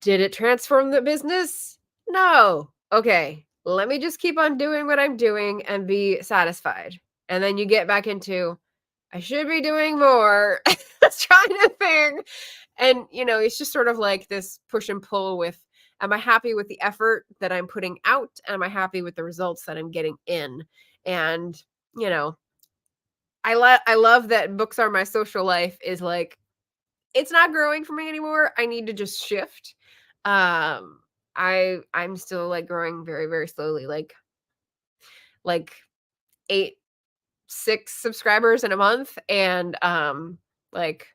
Did it transform the business? No. Okay. Let me just keep on doing what I'm doing and be satisfied. And then you get back into I should be doing more. Trying a thing. And, it's just sort of like this push and pull with, am I happy with the effort that I'm putting out? Am I happy with the results that I'm getting in? And, I love that Books Are My Social Life is like, it's not growing for me anymore. I need to just shift. I'm still like growing very, very slowly, like 6 subscribers in a month. And, like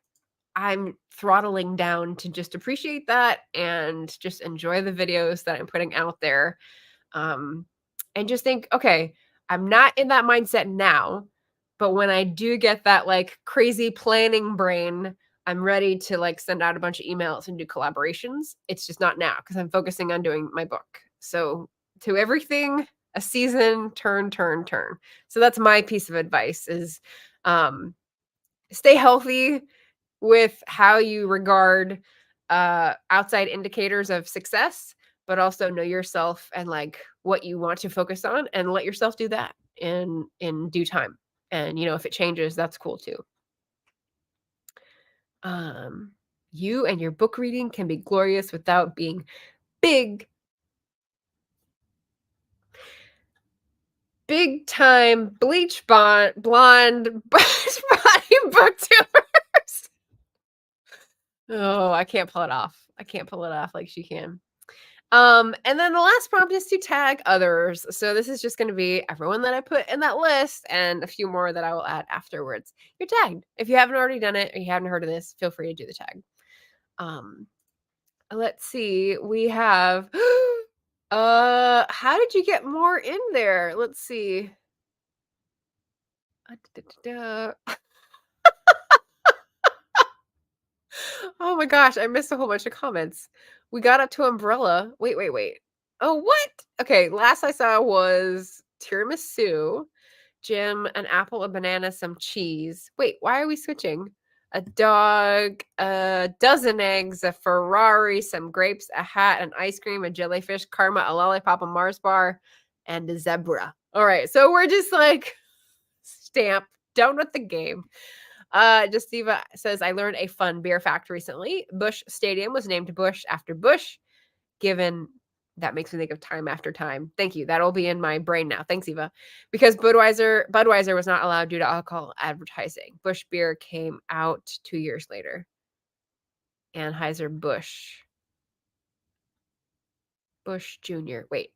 I'm throttling down to just appreciate that and just enjoy the videos that I'm putting out there. And just think, okay, I'm not in that mindset now, but when I do get that like crazy planning brain, I'm ready to like send out a bunch of emails and do collaborations. It's just not now because I'm focusing on doing my book. So to everything, a season, turn. So that's my piece of advice is stay healthy with how you regard outside indicators of success, but also know yourself and like what you want to focus on, and let yourself do that in due time. And if it changes, that's cool too. You and your book reading can be glorious without being big time bleach blonde body booktubers. Oh, I can't pull it off. Like she can. And then the last prompt is to tag others. So this is just going to be everyone that I put in that list and a few more that I will add afterwards. You're tagged. If you haven't already done it or you haven't heard of this, feel free to do the tag. Let's see. We have How did you get more in there? Let's see. Oh my gosh, I missed a whole bunch of comments. We got up to umbrella. Wait. Oh, what? Okay, last I saw was tiramisu, Jim, an apple, a banana, some cheese. Wait, why are we switching? A dog, a dozen eggs, a Ferrari, some grapes, a hat, an ice cream, a jellyfish, karma, a lollipop, a Mars bar, and a zebra. All right, so we're just like stamp, done with the game. Justiva says, I learned a fun beer fact recently. Busch Stadium was named Busch after Bush, given that makes me think of time after time. Thank you. That'll be in my brain now. Thanks, Eva. Because Budweiser was not allowed due to alcohol advertising. Busch beer came out 2 years later. Anheuser-Busch. Busch Jr. Wait.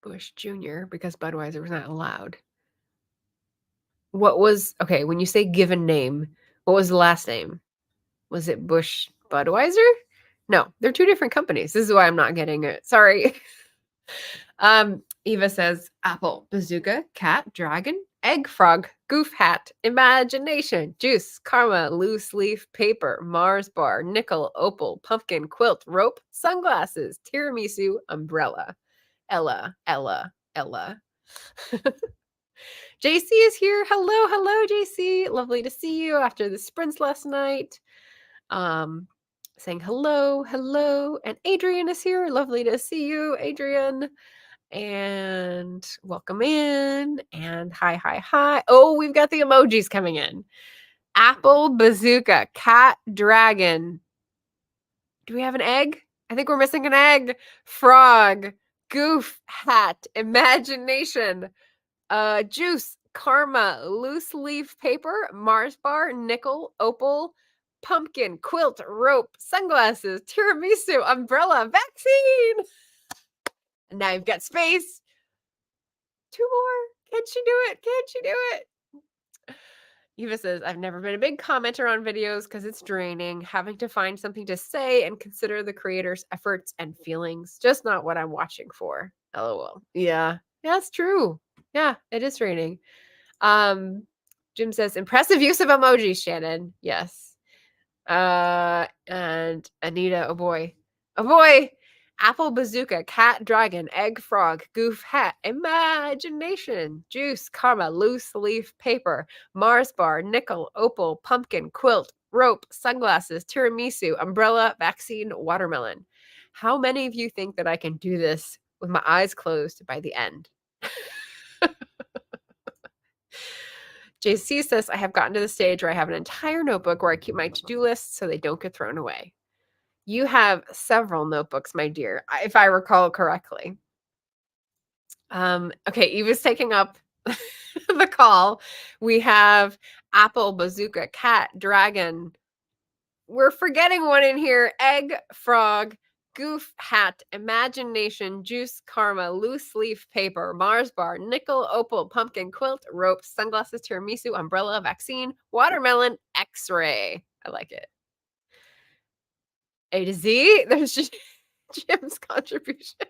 Busch Jr. because Budweiser was not allowed. Okay, when you say given name, what was the last name? Was it Busch Budweiser? No, they're two different companies. This is why I'm not getting it. Sorry. Eva says apple, bazooka, cat, dragon, egg, frog, goof hat, imagination, juice, karma, loose leaf, paper, Mars bar, nickel, opal, pumpkin, quilt, rope, sunglasses, tiramisu, umbrella. Ella. JC is here. Hello, JC. Lovely to see you after the sprints last night. Saying hello. And Adrian is here. Lovely to see you, Adrian. And welcome in. And hi. Oh, we've got the emojis coming in. Apple, bazooka, cat, dragon. Do we have an egg? I think we're missing an egg. Frog, goof, hat, imagination, juice, karma, loose leaf paper, Mars bar, nickel, opal, pumpkin, quilt, rope, sunglasses, tiramisu, umbrella, vaccine. And now you've got space. 2 more. Can she do it? Eva says, I've never been a big commenter on videos because it's draining, having to find something to say and consider the creator's efforts and feelings. Just not what I'm watching for. LOL. Yeah, that's true. Yeah, it is draining. Jim says, impressive use of emojis, Shannon. Yes. And Anita, oh boy. Apple, bazooka, cat, dragon, egg, frog, goof, hat, imagination, juice, karma, loose leaf paper, Mars bar, nickel, opal, pumpkin, quilt, rope, sunglasses, tiramisu, umbrella, vaccine, watermelon. How many of you think that I can do this with my eyes closed by the end? JC says, I have gotten to the stage where I have an entire notebook where I keep my to-do lists so they don't get thrown away. You have several notebooks, my dear, if I recall correctly. Okay, Eva's taking up the call. We have apple, bazooka, cat, dragon. We're forgetting one in here. Egg, frog, goof, hat, imagination, juice, karma, loose leaf paper, Mars bar, nickel, opal, pumpkin, quilt, rope, sunglasses, tiramisu, umbrella, vaccine, watermelon, x-ray. I like it. A to Z. There's just Jim's contribution.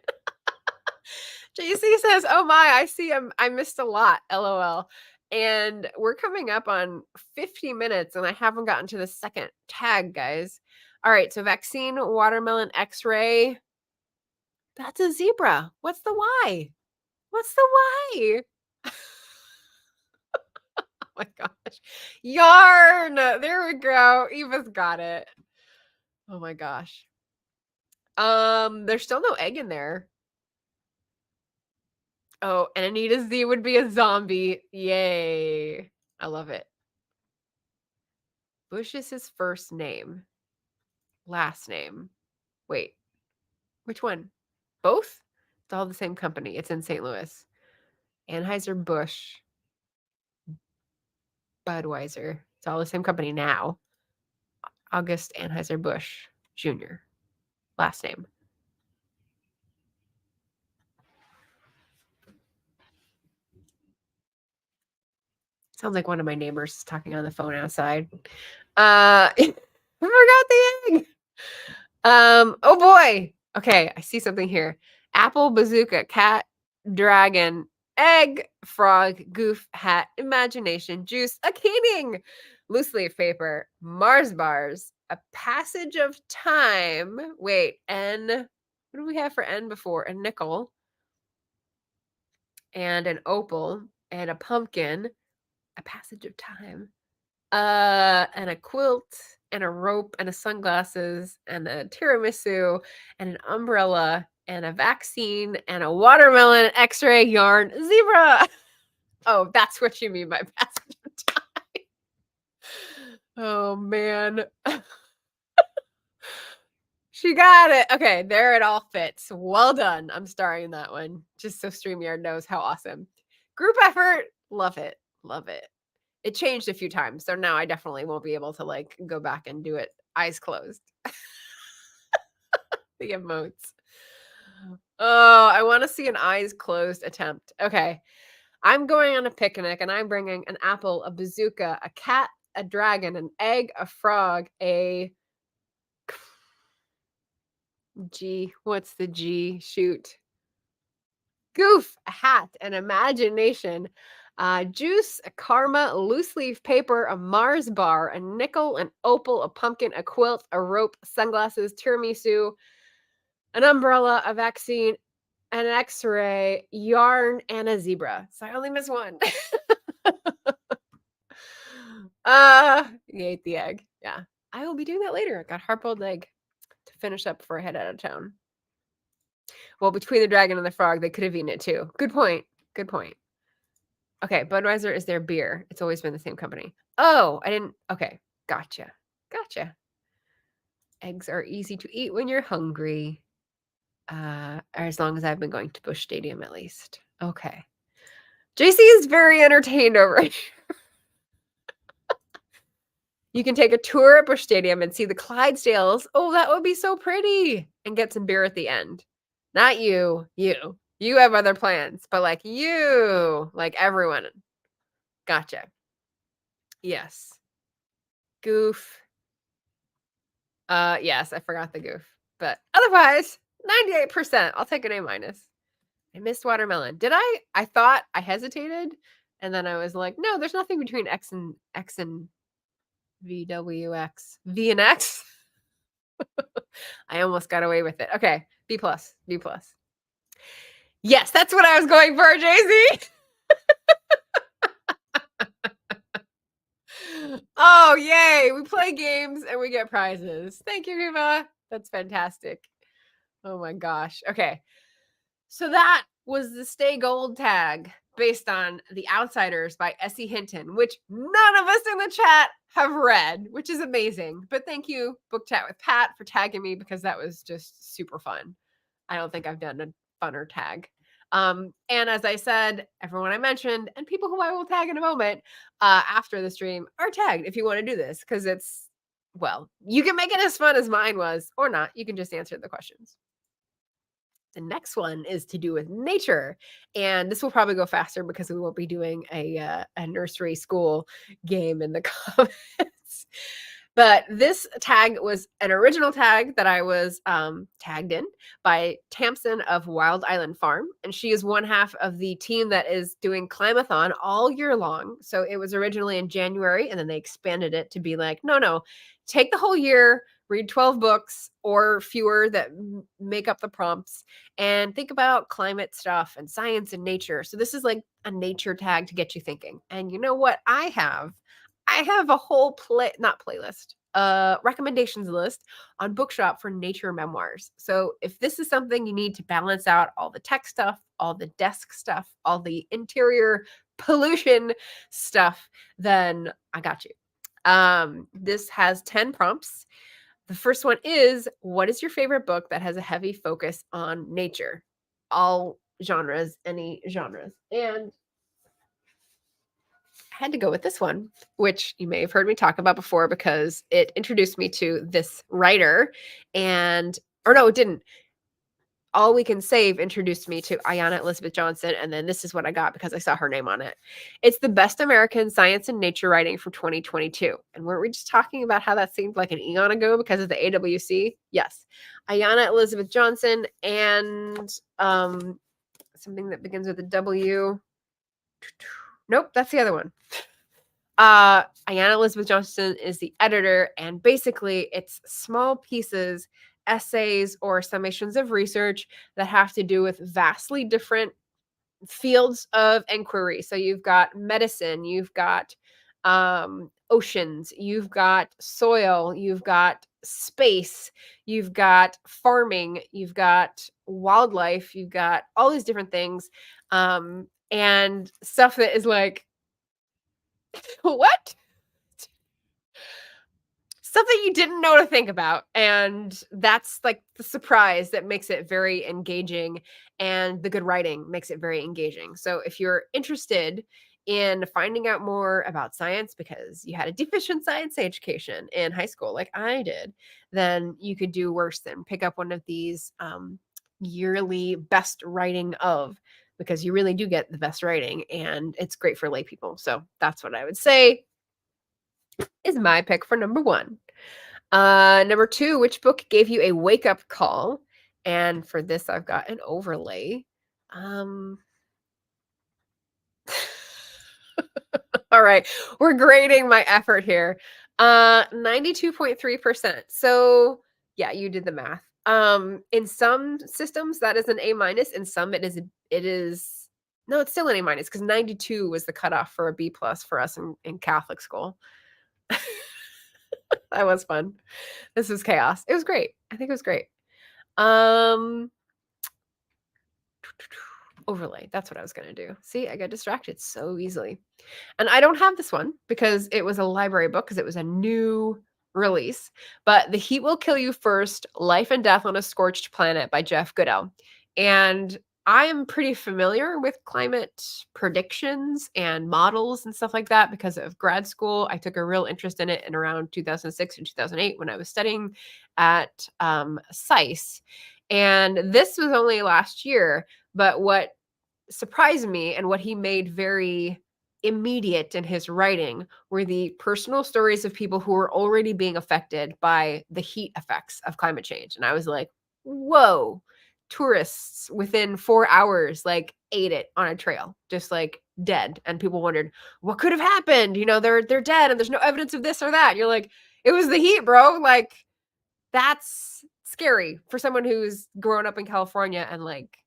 JC says, oh my, I see I missed a lot, LOL. And we're coming up on 50 minutes and I haven't gotten to the second tag, guys. All right, so vaccine, watermelon, x-ray. That's a zebra. What's the Y? Oh my gosh. Yarn. There we go. Eva's got it. Oh my gosh. There's still no egg in there. Oh, and Anita Z would be a zombie. Yay. I love it. Bush is his first name. Last name. Wait, which one? Both? It's all the same company. It's in St. Louis. Anheuser-Busch. Budweiser. It's all the same company now. August Anheuser-Busch Jr. Last name. Sounds like one of my neighbors talking on the phone outside. I forgot the egg. Oh boy. Okay, I see something here. Apple, bazooka, cat, dragon, egg, frog, goof, hat, imagination, juice, a caning, loose leaf paper, Mars bars, a passage of time. Wait, N. What do we have for N before? A nickel and an opal and a pumpkin, a passage of time. And a quilt and a rope and a sunglasses and a tiramisu and an umbrella and a vaccine and a watermelon, x-ray, yarn, zebra. Oh, that's what you mean by passage of time. Oh man. She got it. Okay, there it all fits. Well done. I'm starring that one. Just so StreamYard knows how awesome. Group effort. Love it. Love it. It changed a few times, so now I definitely won't be able to, like, go back and do it eyes closed. The emotes. Oh, I wanna see an eyes closed attempt. Okay. I'm going on a picnic, and I'm bringing an apple, a bazooka, a cat, a dragon, an egg, a frog, a G. What's the G? Shoot. Goof, a hat, an imagination, juice, a karma, a loose leaf paper, a Mars bar, a nickel, an opal, a pumpkin, a quilt, a rope, sunglasses, tiramisu, an umbrella, a vaccine, an x-ray, yarn, and a zebra. So I only missed one. You ate the egg. Yeah. I will be doing that later. I got hard-boiled egg to finish up before I head out of town. Well, between the dragon and the frog, they could have eaten it too. Good point. Good point. Okay, Budweiser is their beer. It's always been the same company. Oh, I didn't. Okay, gotcha. Gotcha. Eggs are easy to eat when you're hungry. Or as long as I've been going to Busch Stadium at least. Okay. JC is very entertained over here. You can take a tour at Busch Stadium and see the Clydesdales. Oh, that would be so pretty. And get some beer at the end. Not you. You. You have other plans. But like you. Like everyone. Gotcha. Yes. Goof. Yes, I forgot the goof. But otherwise, 98%. I'll take an A minus. I missed watermelon. Did I? I thought I hesitated. And then I was like, no, there's nothing between X and VWX. V and X? I almost got away with it. Okay. B plus. B plus. Yes, that's what I was going for, JZ. Oh, yay. We play games and we get prizes. Thank you, Riva. That's fantastic. Oh my gosh. Okay. So that was the Stay Gold tag based on The Outsiders by Essie Hinton, which none of us in the chat have read, which is amazing. But thank you, Book Chat with Pat, for tagging me because that was just super fun. I don't think I've done a funner tag. And as I said, everyone I mentioned and people who I will tag in a moment after the stream are tagged if you want to do this because it's, well, you can make it as fun as mine was or not. You can just answer the questions. The next one is to do with nature. And this will probably go faster because we won't be doing a nursery school game in the comments. But this tag was an original tag that I was tagged in by Tamsin of Wild Island Farm. And she is one half of the team that is doing climathon all year long. So it was originally in January, and then they expanded it to be like, no, take the whole year, read 12 books or fewer that make up the prompts, and think about climate stuff and science and nature. So this is like a nature tag to get you thinking. And you know what I have? I have a whole recommendations list on Bookshop for nature memoirs. So if this is something you need to balance out all the tech stuff, all the desk stuff, all the interior pollution stuff, then I got you. This has 10 prompts. The first one is, what is your favorite book that has a heavy focus on nature? All genres, any genres. And I had to go with this one, which you may have heard me talk about before because it introduced me to this writer or no, it didn't. All We Can Save introduced me to Ayanna Elizabeth Johnson, and then this is what I got because I saw her name on it. It's the best American science and nature writing for 2022. And weren't we just talking about how that seemed like an eon ago because of the AWC? Yes. Ayanna Elizabeth Johnson and something that begins with a W. Nope, that's the other one. Ayanna Elizabeth Johnson is the editor, and basically it's small pieces, essays, or summations of research that have to do with vastly different fields of inquiry. So you've got medicine, you've got oceans, you've got soil, you've got space, you've got farming, you've got wildlife, you've got all these different things, and stuff that is like, what? Stuff that you didn't know to think about. And that's like the surprise that makes it very engaging, and the good writing makes it very engaging. So if you're interested in finding out more about science because you had a deficient science education in high school, like I did, then you could do worse than pick up one of these yearly best writing of, because you really do get the best writing and it's great for lay people. So that's what I would say is my pick for number 1. Number 2, which book gave you a wake-up call? And for this, I've got an overlay. All right, we're grading my effort here. 92.3%. So yeah, you did the math. In some systems, that is an A-. In some, it is no, it's still an A- because 92 was the cutoff for a B+ for us in Catholic school. That was fun. This was chaos. It was great. I think it was great. Overlay. That's what I was going to do. See, I got distracted so easily. And I don't have this one because it was a library book, because it was a new release. But The Heat Will Kill You First: Life and Death on a Scorched Planet by Jeff Goodell. And I am pretty familiar with climate predictions and models and stuff like that because of grad school. I took a real interest in it in around 2006 and 2008 when I was studying at SAIS. And this was only last year, but what surprised me and what he made very immediate in his writing were the personal stories of people who were already being affected by the heat effects of climate change. And I was like, whoa, tourists within 4 hours like ate it on a trail, just like dead. And people wondered, what could have happened? They're dead and there's no evidence of this or that. You're like, it was the heat, bro. Like, that's scary for someone who's grown up in California and like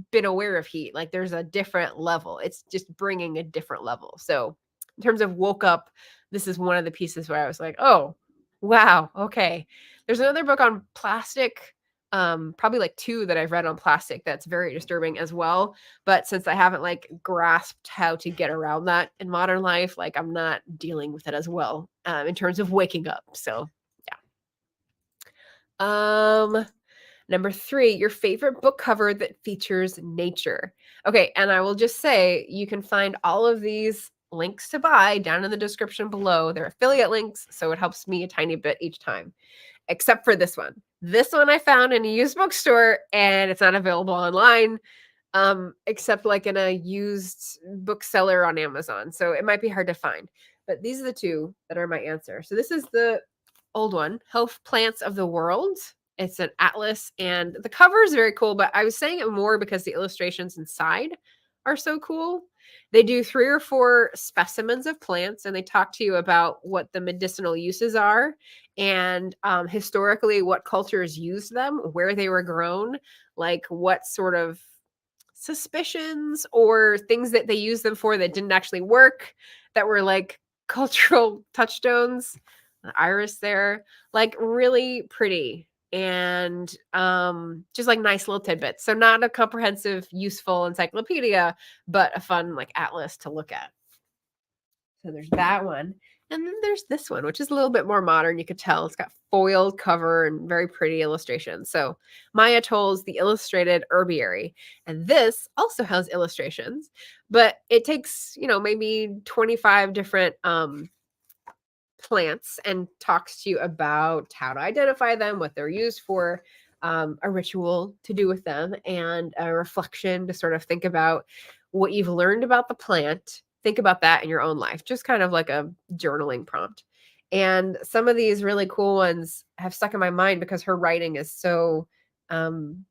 been aware of heat. Like, there's a different level. It's just bringing a different level. So in terms of woke up, this is one of the pieces where I was like, oh, wow. Okay. There's another book on plastic, probably like 2 that I've read on plastic that's very disturbing as well. But since I haven't like grasped how to get around that in modern life, like I'm not dealing with it as well in terms of waking up. So yeah. Number 3, your favorite book cover that features nature. Okay, and I will just say you can find all of these links to buy down in the description below. They're affiliate links, so it helps me a tiny bit each time, except for this one. This one I found in a used bookstore, and it's not available online, except like in a used bookseller on Amazon. So it might be hard to find. But these are the 2 that are my answer. So this is the old one, Health Plants of the World. It's an atlas, and the cover is very cool, but I was saying it more because the illustrations inside are so cool. They do 3 or 4 specimens of plants, and they talk to you about what the medicinal uses are, and historically what cultures used them, where they were grown, like what sort of suspicions or things that they used them for that didn't actually work, that were like cultural touchstones. The iris there, like really pretty, and just like nice little tidbits. So not a comprehensive, useful encyclopedia, but a fun like atlas to look at. So there's that one. And then there's this one, which is a little bit more modern. You could tell it's got foiled cover and very pretty illustrations. So Maya Toll's The Illustrated Herbiary. And this also has illustrations, but it takes, maybe 25 different plants and talks to you about how to identify them, what they're used for. a ritual to do with them and a reflection to sort of think about what you've learned about the plant. Think about that in your own life, just kind of like a journaling prompt. And some of these really cool ones have stuck in my mind because her writing is so um,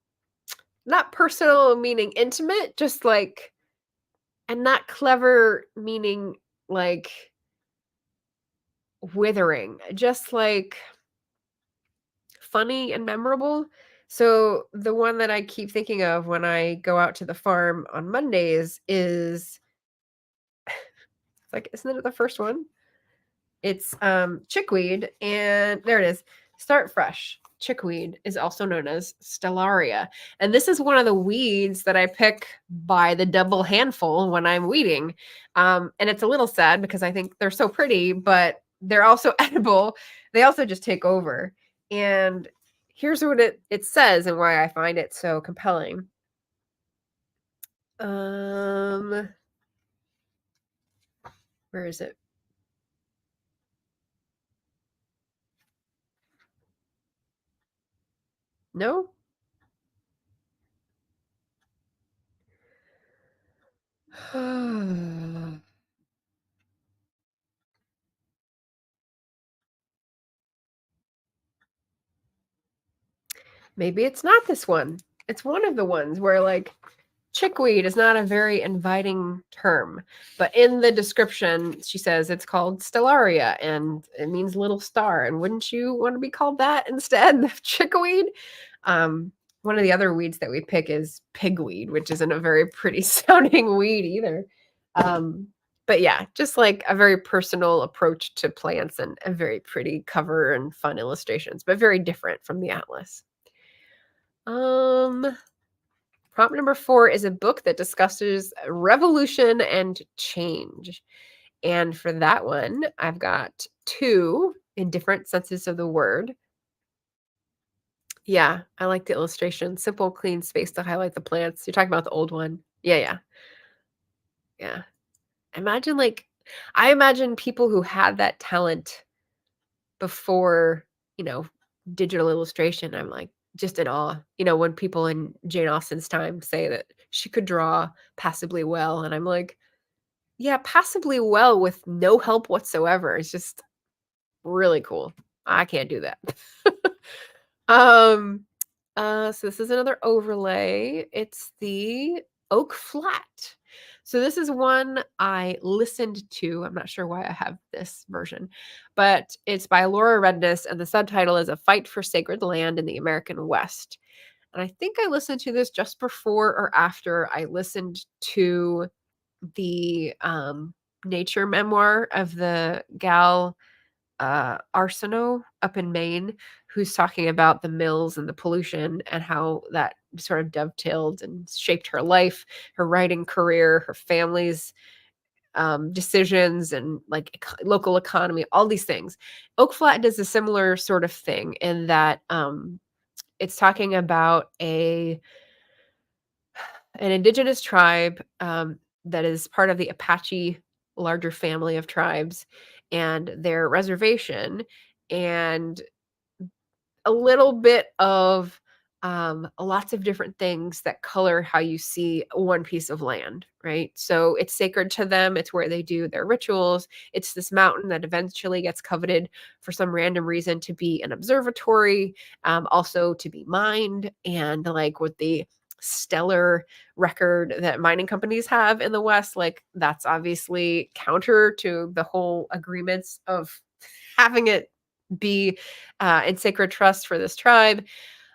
not personal, meaning intimate, just like, and not clever, meaning like withering, just like funny and memorable. So the one that I keep thinking of when I go out to the farm on Mondays is like, isn't it the first one? It's chickweed, and there it is. Start fresh. Chickweed is also known as stellaria. And this is one of the weeds that I pick by the double handful when I'm weeding. And it's a little sad because I think they're so pretty, but they're also edible. They also just take over. And here's what it says and why I find it so compelling. Where is it? No? Maybe it's not this one. It's one of the ones where like chickweed is not a very inviting term, but in the description, she says it's called stellaria and it means little star. And wouldn't you want to be called that instead of chickweed? One of the other weeds that we pick is pigweed, which isn't a very pretty sounding weed either. But yeah, just like a very personal approach to plants and a very pretty cover and fun illustrations, but very different from the atlas. Prompt number 4 is a book that discusses revolution and change. And for that one, I've got 2 in different senses of the word. Yeah, I like the illustration. Simple, clean space to highlight the plants. You're talking about the old one. Yeah, yeah. Yeah. Imagine I imagine people who had that talent before, you know, digital illustration. I'm like just in awe. When people in Jane Austen's time say that she could draw passably well, and I'm like, yeah, passably well with no help whatsoever. It's just really cool. I can't do that. um so this is another overlay. It's the Oak Flat. So this is one I listened to. I'm not sure why I have this version, but it's by Laura Redness, and the subtitle is A Fight for Sacred Land in the American West. And I think I listened to this just before or after I listened to the nature memoir of the gal Arsenault up in Maine, who's talking about the mills and the pollution and how that sort of dovetailed and shaped her life, her writing career, her family's decisions, and like local economy, all these things. Oak Flat does a similar sort of thing in that it's talking about an indigenous tribe that is part of the Apache larger family of tribes and their reservation, and a little bit of lots of different things that color how you see one piece of land, right? So it's sacred to them. It's where they do their rituals. It's this mountain that eventually gets coveted for some random reason to be an observatory, also to be mined. And like with the stellar record that mining companies have in the West, like that's obviously counter to the whole agreements of having it be in sacred trust for this tribe.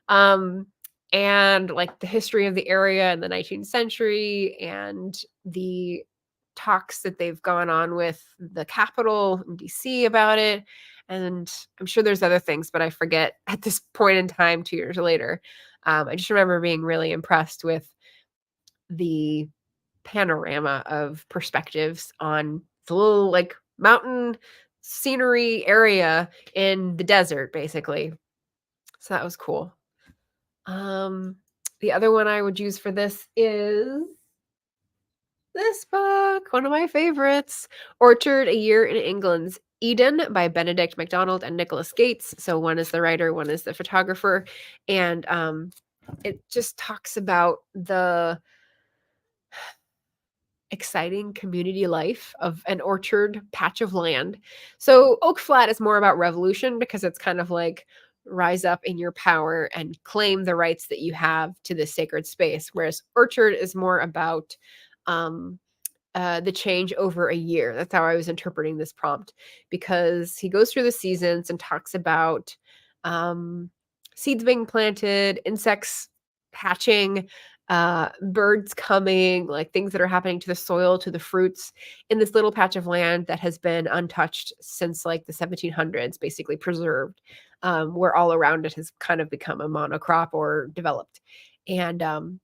Um, and like the history of the area in the 19th century and the talks that they've gone on with the capital in DC about it. And I'm sure there's other things, but I forget at this point in time, 2 years later. I just remember being really impressed with the panorama of perspectives on the little like mountain scenery area in the desert, basically. So that was cool. The other one I would use for this is this book, one of my favorites, Orchard: A Year in England's Eden by Benedict MacDonald and Nicholas Gates. So one is the writer, one is the photographer. And it just talks about the exciting community life of an orchard patch of land. So Oak Flat is more about revolution because it's kind of like rise up in your power and claim the rights that you have to this sacred space, whereas Orchard is more about the change over a year. That's how I was interpreting this prompt, because he goes through the seasons and talks about seeds being planted, insects hatching, birds coming, like things that are happening to the soil, to the fruits in this little patch of land that has been untouched since like the 1700s, basically preserved, where all around it has kind of become a monocrop or developed. And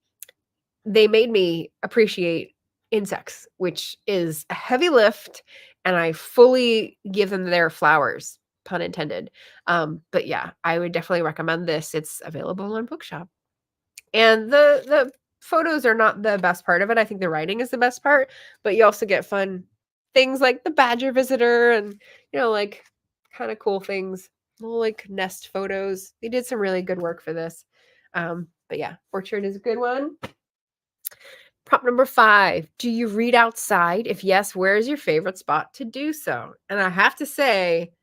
they made me appreciate insects, which is a heavy lift, and I fully give them their flowers, pun intended. But yeah, I would definitely recommend this. It's available on Bookshop. And the photos are not the best part of it. I think the writing is the best part, but you also get fun things like the badger visitor and, like kind of cool things, little like nest photos. They did some really good work for this. But yeah, Orchard is a good one. Prompt number 5. Do you read outside? If yes, where is your favorite spot to do so? And I have to say,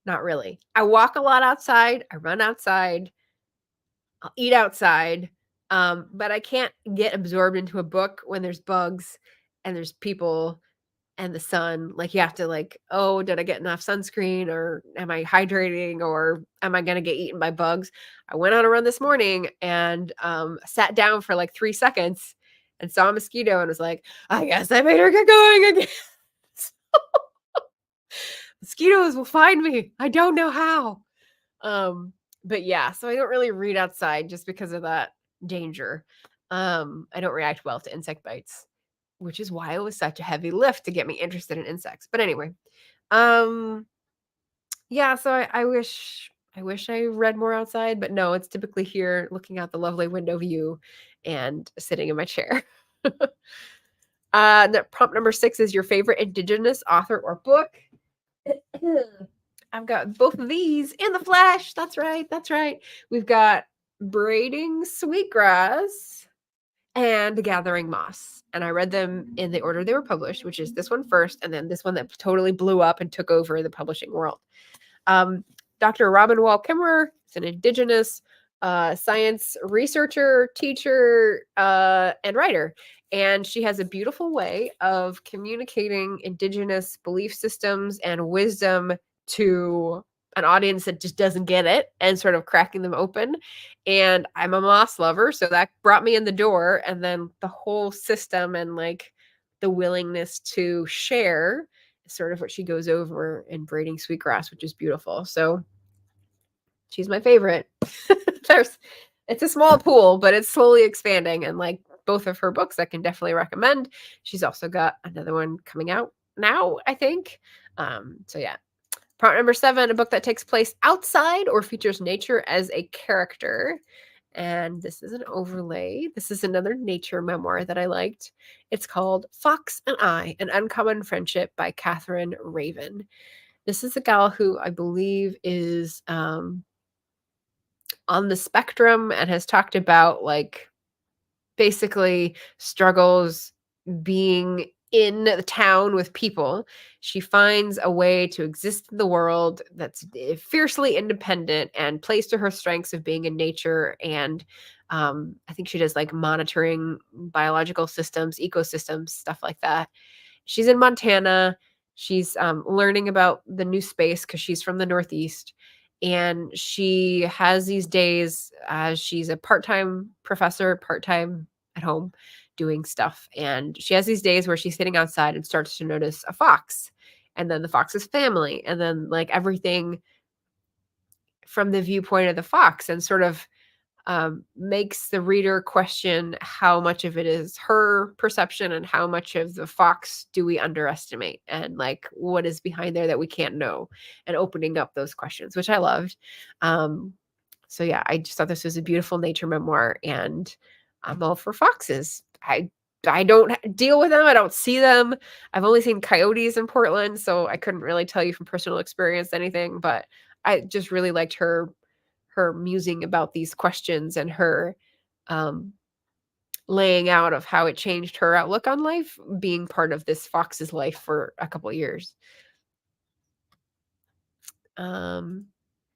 not really. I walk a lot outside. I run outside. I'll eat outside. But I can't get absorbed into a book when there's bugs and there's people and the sun. Like you have to oh, did I get enough sunscreen, or am I hydrating, or am I going to get eaten by bugs? I went on a run this morning and sat down for like 3 seconds and saw a mosquito and was like, I guess I better get going again. Mosquitoes will find me. I don't know how. But yeah, so I don't really read outside just because of that danger. I don't react well to insect bites, which is why it was such a heavy lift to get me interested in insects. But anyway, yeah, so I wish I read more outside, but no, it's typically here looking out the lovely window view and sitting in my chair. Prompt number 6 is your favorite Indigenous author or book. I've got both of these in the flesh. That's right. That's right. We've got Braiding Sweetgrass and Gathering Moss. And I read them in the order they were published, which is this one first, and then this one that totally blew up and took over the publishing world. Dr. Robin Wall Kimmerer is an Indigenous science researcher, teacher, and writer. And she has a beautiful way of communicating Indigenous belief systems and wisdom to an audience that just doesn't get it and sort of cracking them open. And I'm a moss lover, so that brought me in the door. And then the whole system and the willingness to share is sort of what she goes over in Braiding Sweetgrass, which is beautiful. So she's my favorite. It's a small pool, but it's slowly expanding, and both of her books I can definitely recommend. She's also got another one coming out now, I think. So yeah. Prompt number 7, a book that takes place outside or features nature as a character. And this is an overlay. This is another nature memoir that I liked. It's called Fox and I, An Uncommon Friendship by Catherine Raven. This is a gal who I believe is on the spectrum and has talked about basically struggles being in the town with people. She finds a way to exist in the world that's fiercely independent and plays to her strengths of being in nature. And I think she does monitoring biological systems, ecosystems, stuff like that. She's in Montana. She's learning about the new space because she's from the Northeast. And she has these days, she's a part-time professor, part-time at home doing stuff. And she has these days where she's sitting outside and starts to notice a fox, and then the fox's family, and then everything from the viewpoint of the fox, and sort of makes the reader question how much of it is her perception and how much of the fox do we underestimate, and what is behind there that we can't know, and opening up those questions, which I loved. So yeah, I just thought this was a beautiful nature memoir, and I'm all for foxes. I I don't deal with them. I don't see them. I've only seen coyotes in Portland, so I couldn't really tell you from personal experience anything, but I just really liked her musing about these questions and her um laying out of how it changed her outlook on life being part of this fox's life for a couple years. Um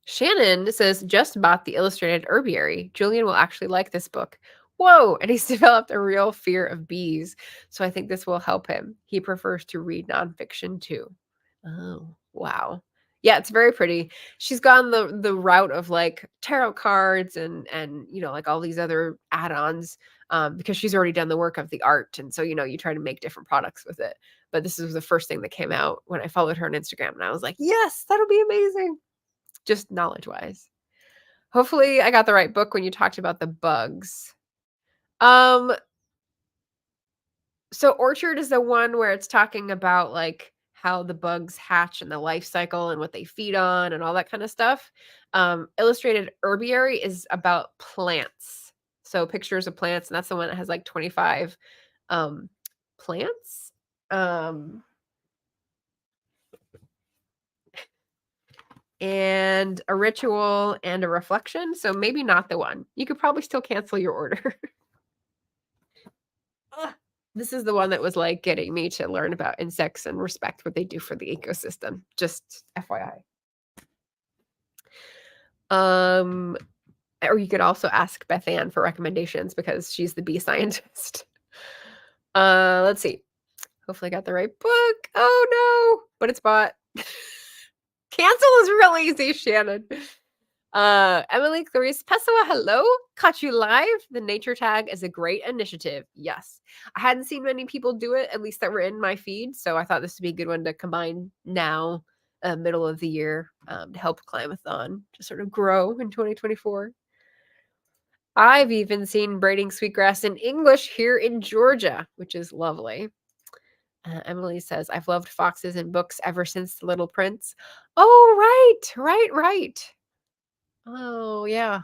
Shannon says, just bought the illustrated herbiary. Julian will actually like this book. Whoa! And he's developed a real fear of bees. So I think this will help him. He prefers to read nonfiction too. Oh, wow. Yeah, it's very pretty. She's gone the route of like tarot cards and like all these other add-ons because she's already done the work of the art. And so, you try to make different products with it. But this was the first thing that came out when I followed her on Instagram. And I was like, yes, that'll be amazing. Just knowledge-wise. Hopefully, I got the right book when you talked about the bugs. Um, so Orchard is the one where it's talking about, like, how the bugs hatch and the life cycle and what they feed on and all that kinda stuff. Illustrated Herbiary is about plants. So pictures of plants, and that's the one that has, like, 25, um, plants. And a ritual and a reflection, so maybe not the one. You could probably still cancel your order. Ugh. This is the one that was, like, getting me to learn about insects and respect what they do for the ecosystem, just FYI. Um, or you could also ask Beth Ann for recommendations because she's the bee scientist. Let's see. Hopefully I got the right book. Oh, no, but it's bought. Cancel is real easy, Shannon. Emily Clarice Pessoa, hello. Caught you live. The nature tag is a great initiative. Yes. I hadn't seen many people do it, at least that were in my feed. So I thought this would be a good one to combine now, middle of the year, to help Climathon to sort of grow in 2024. I've even seen braiding sweetgrass in English here in Georgia, which is lovely. Emily says, I've loved foxes in books ever since The Little Prince. Oh, right. Oh, yeah.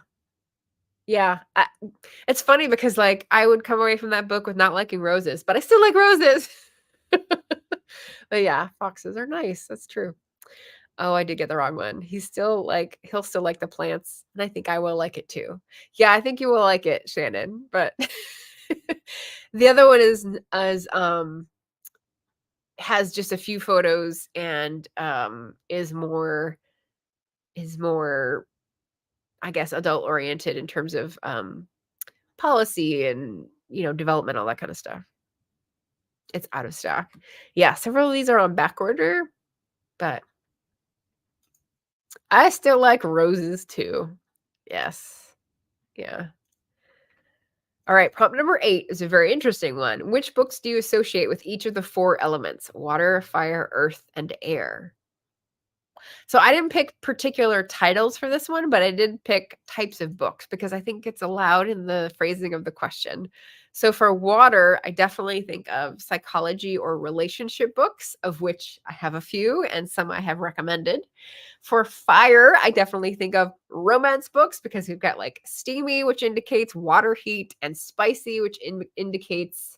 Yeah. It's funny because, like, I would come away from that book with not liking roses, but I still like roses. But yeah, foxes are nice. That's true. Oh, I did get the wrong one. He'll still like the plants, and I think I will like it too. Yeah, I think you will like it, Shannon, but the other one has just a few photos and is more I guess adult oriented in terms of policy and development, all that kind of stuff. It's out of stock. Yeah, several of these are on back order, but I still like roses too. Yes. Yeah. All right, prompt number 8 is a very interesting one. Which books do you associate with each of the 4 elements? Water, fire, earth, and air. So I didn't pick particular titles for this one, but I did pick types of books because I think it's allowed in the phrasing of the question. So for water, I definitely think of psychology or relationship books, of which I have a few and some I have recommended. For fire, I definitely think of romance books because we've got like steamy, which indicates water heat, and spicy, which indicates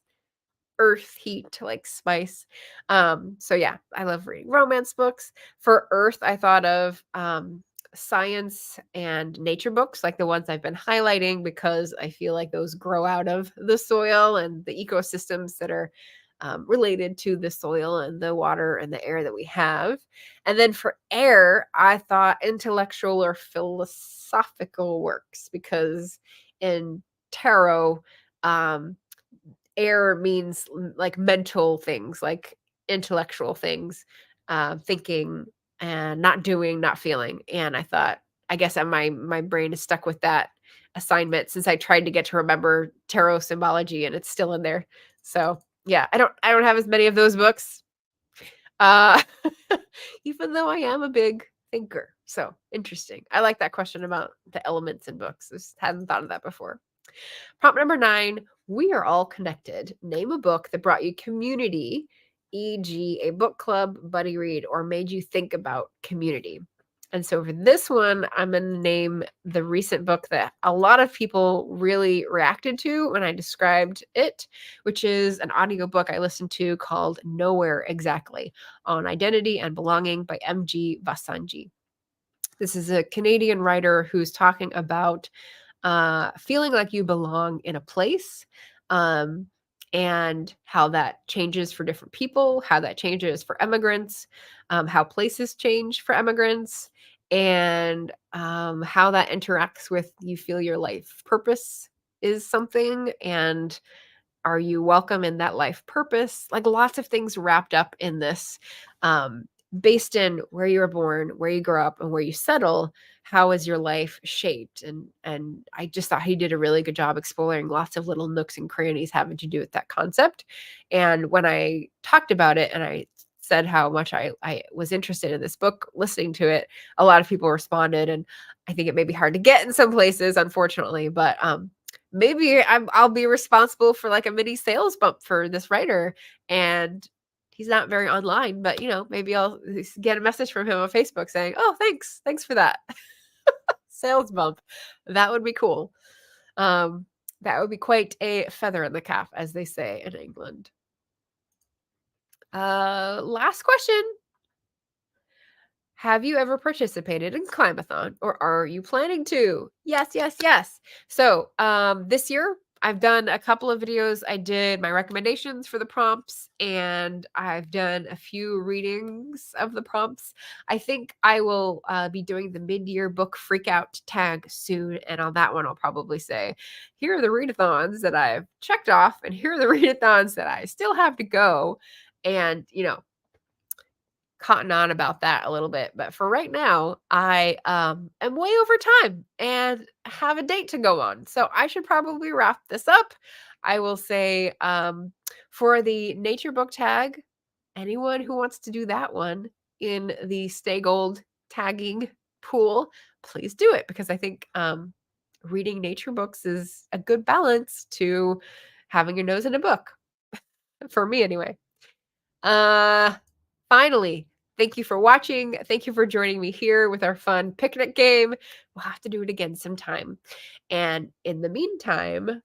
earth heat, like spice. So yeah, I love reading romance books. For earth, I thought of science and nature books, like the ones I've been highlighting, because I feel like those grow out of the soil and the ecosystems that are related to the soil and the water and the air that we have. And then for air, I thought intellectual or philosophical works, because in tarot, air means like mental things, like intellectual things, thinking and not doing, not feeling. And I thought, I guess my brain is stuck with that assignment since I tried to get to remember tarot symbology and it's still in there. So yeah, I don't have as many of those books. Uh even though I am a big thinker. So interesting. I like that question about the elements in books. Just hadn't thought of that before. Prompt number 9, we are all connected. Name a book that brought you community, e.g., a book club, buddy read, or made you think about community. And so for this one, I'm going to name the recent book that a lot of people really reacted to when I described it, which is an audiobook I listened to called Nowhere Exactly on Identity and Belonging by M.G. Vasanji. This is a Canadian writer who's talking about feeling like you belong in a place, and how that changes for different people, how that changes for immigrants, how places change for immigrants, and how that interacts with you feel your life purpose is something, and are you welcome in that life purpose? Like lots of things wrapped up in this, based in where you were born, where you grew up, and where you settle. How is your life shaped? And I just thought he did a really good job exploring lots of little nooks and crannies having to do with that concept. And when I talked about it and I said how much I was interested in this book, listening to it, a lot of people responded. And I think it may be hard to get in some places, unfortunately, but maybe I'll be responsible for like a mini sales bump for this writer. And he's not very online, but maybe I'll get a message from him on Facebook saying, "Oh, thanks for that sales bump." That would be cool. That would be quite a feather in the cap, as they say in England. Last question. Have you ever participated in Climathon, or are you planning to? Yes, yes, yes. So, this year I've done a couple of videos. I did my recommendations for the prompts, and I've done a few readings of the prompts. I think I will be doing the mid-year book freakout tag soon, and on that one I'll probably say, here are the readathons that I've checked off, and here are the readathons that I still have to go. And cotton on about that a little bit. But for right now, I am way over time and have a date to go on. So I should probably wrap this up. I will say, for the nature book tag, anyone who wants to do that one in the Stay Gold tagging pool, please do it, because I think reading nature books is a good balance to having your nose in a book. For me anyway. Finally, thank you for watching. Thank you for joining me here with our fun picnic game. We'll have to do it again sometime. And in the meantime,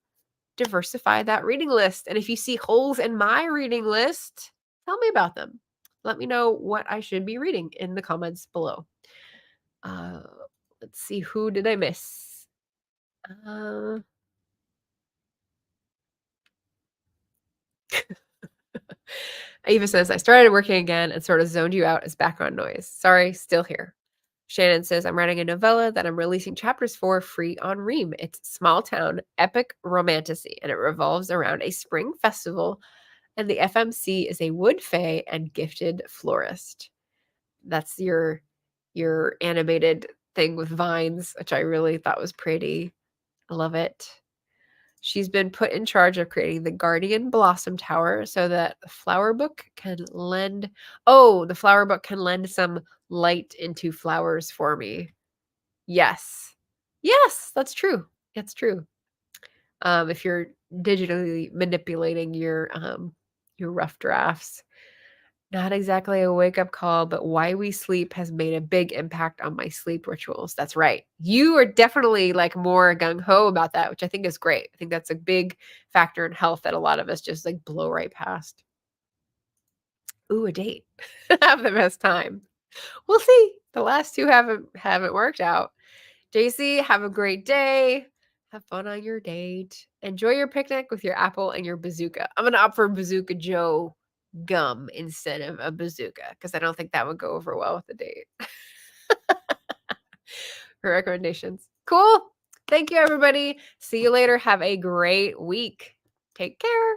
diversify that reading list. And if you see holes in my reading list, tell me about them. Let me know what I should be reading in the comments below. Uh, let's see, who did I miss? Eva says, I started working again and sort of zoned you out as background noise. Sorry, still here. Shannon says, I'm writing a novella that I'm releasing chapters for free on Ream. It's small town epic romantasy, and it revolves around a spring festival, and the FMC is a wood fae and gifted florist. That's your animated thing with vines, which I really thought was pretty. I love it. She's been put in charge of creating the Guardian Blossom Tower so that the flower book can lend some light into flowers for me. Yes. Yes, that's true. It's true. If you're digitally manipulating your rough drafts. Not exactly a wake-up call, but why we sleep has made a big impact on my sleep rituals. That's right. You are definitely like more gung-ho about that, which I think is great. I think that's a big factor in health that a lot of us just like blow right past. Ooh, a date. Have the best time. We'll see. The last two haven't worked out. JC, have a great day. Have fun on your date. Enjoy your picnic with your apple and your bazooka. I'm gonna opt for Bazooka Joe gum instead of a bazooka, because I don't think that would go over well with the date. For recommendations. Cool. Thank you, everybody. See you later. Have a great week. Take care.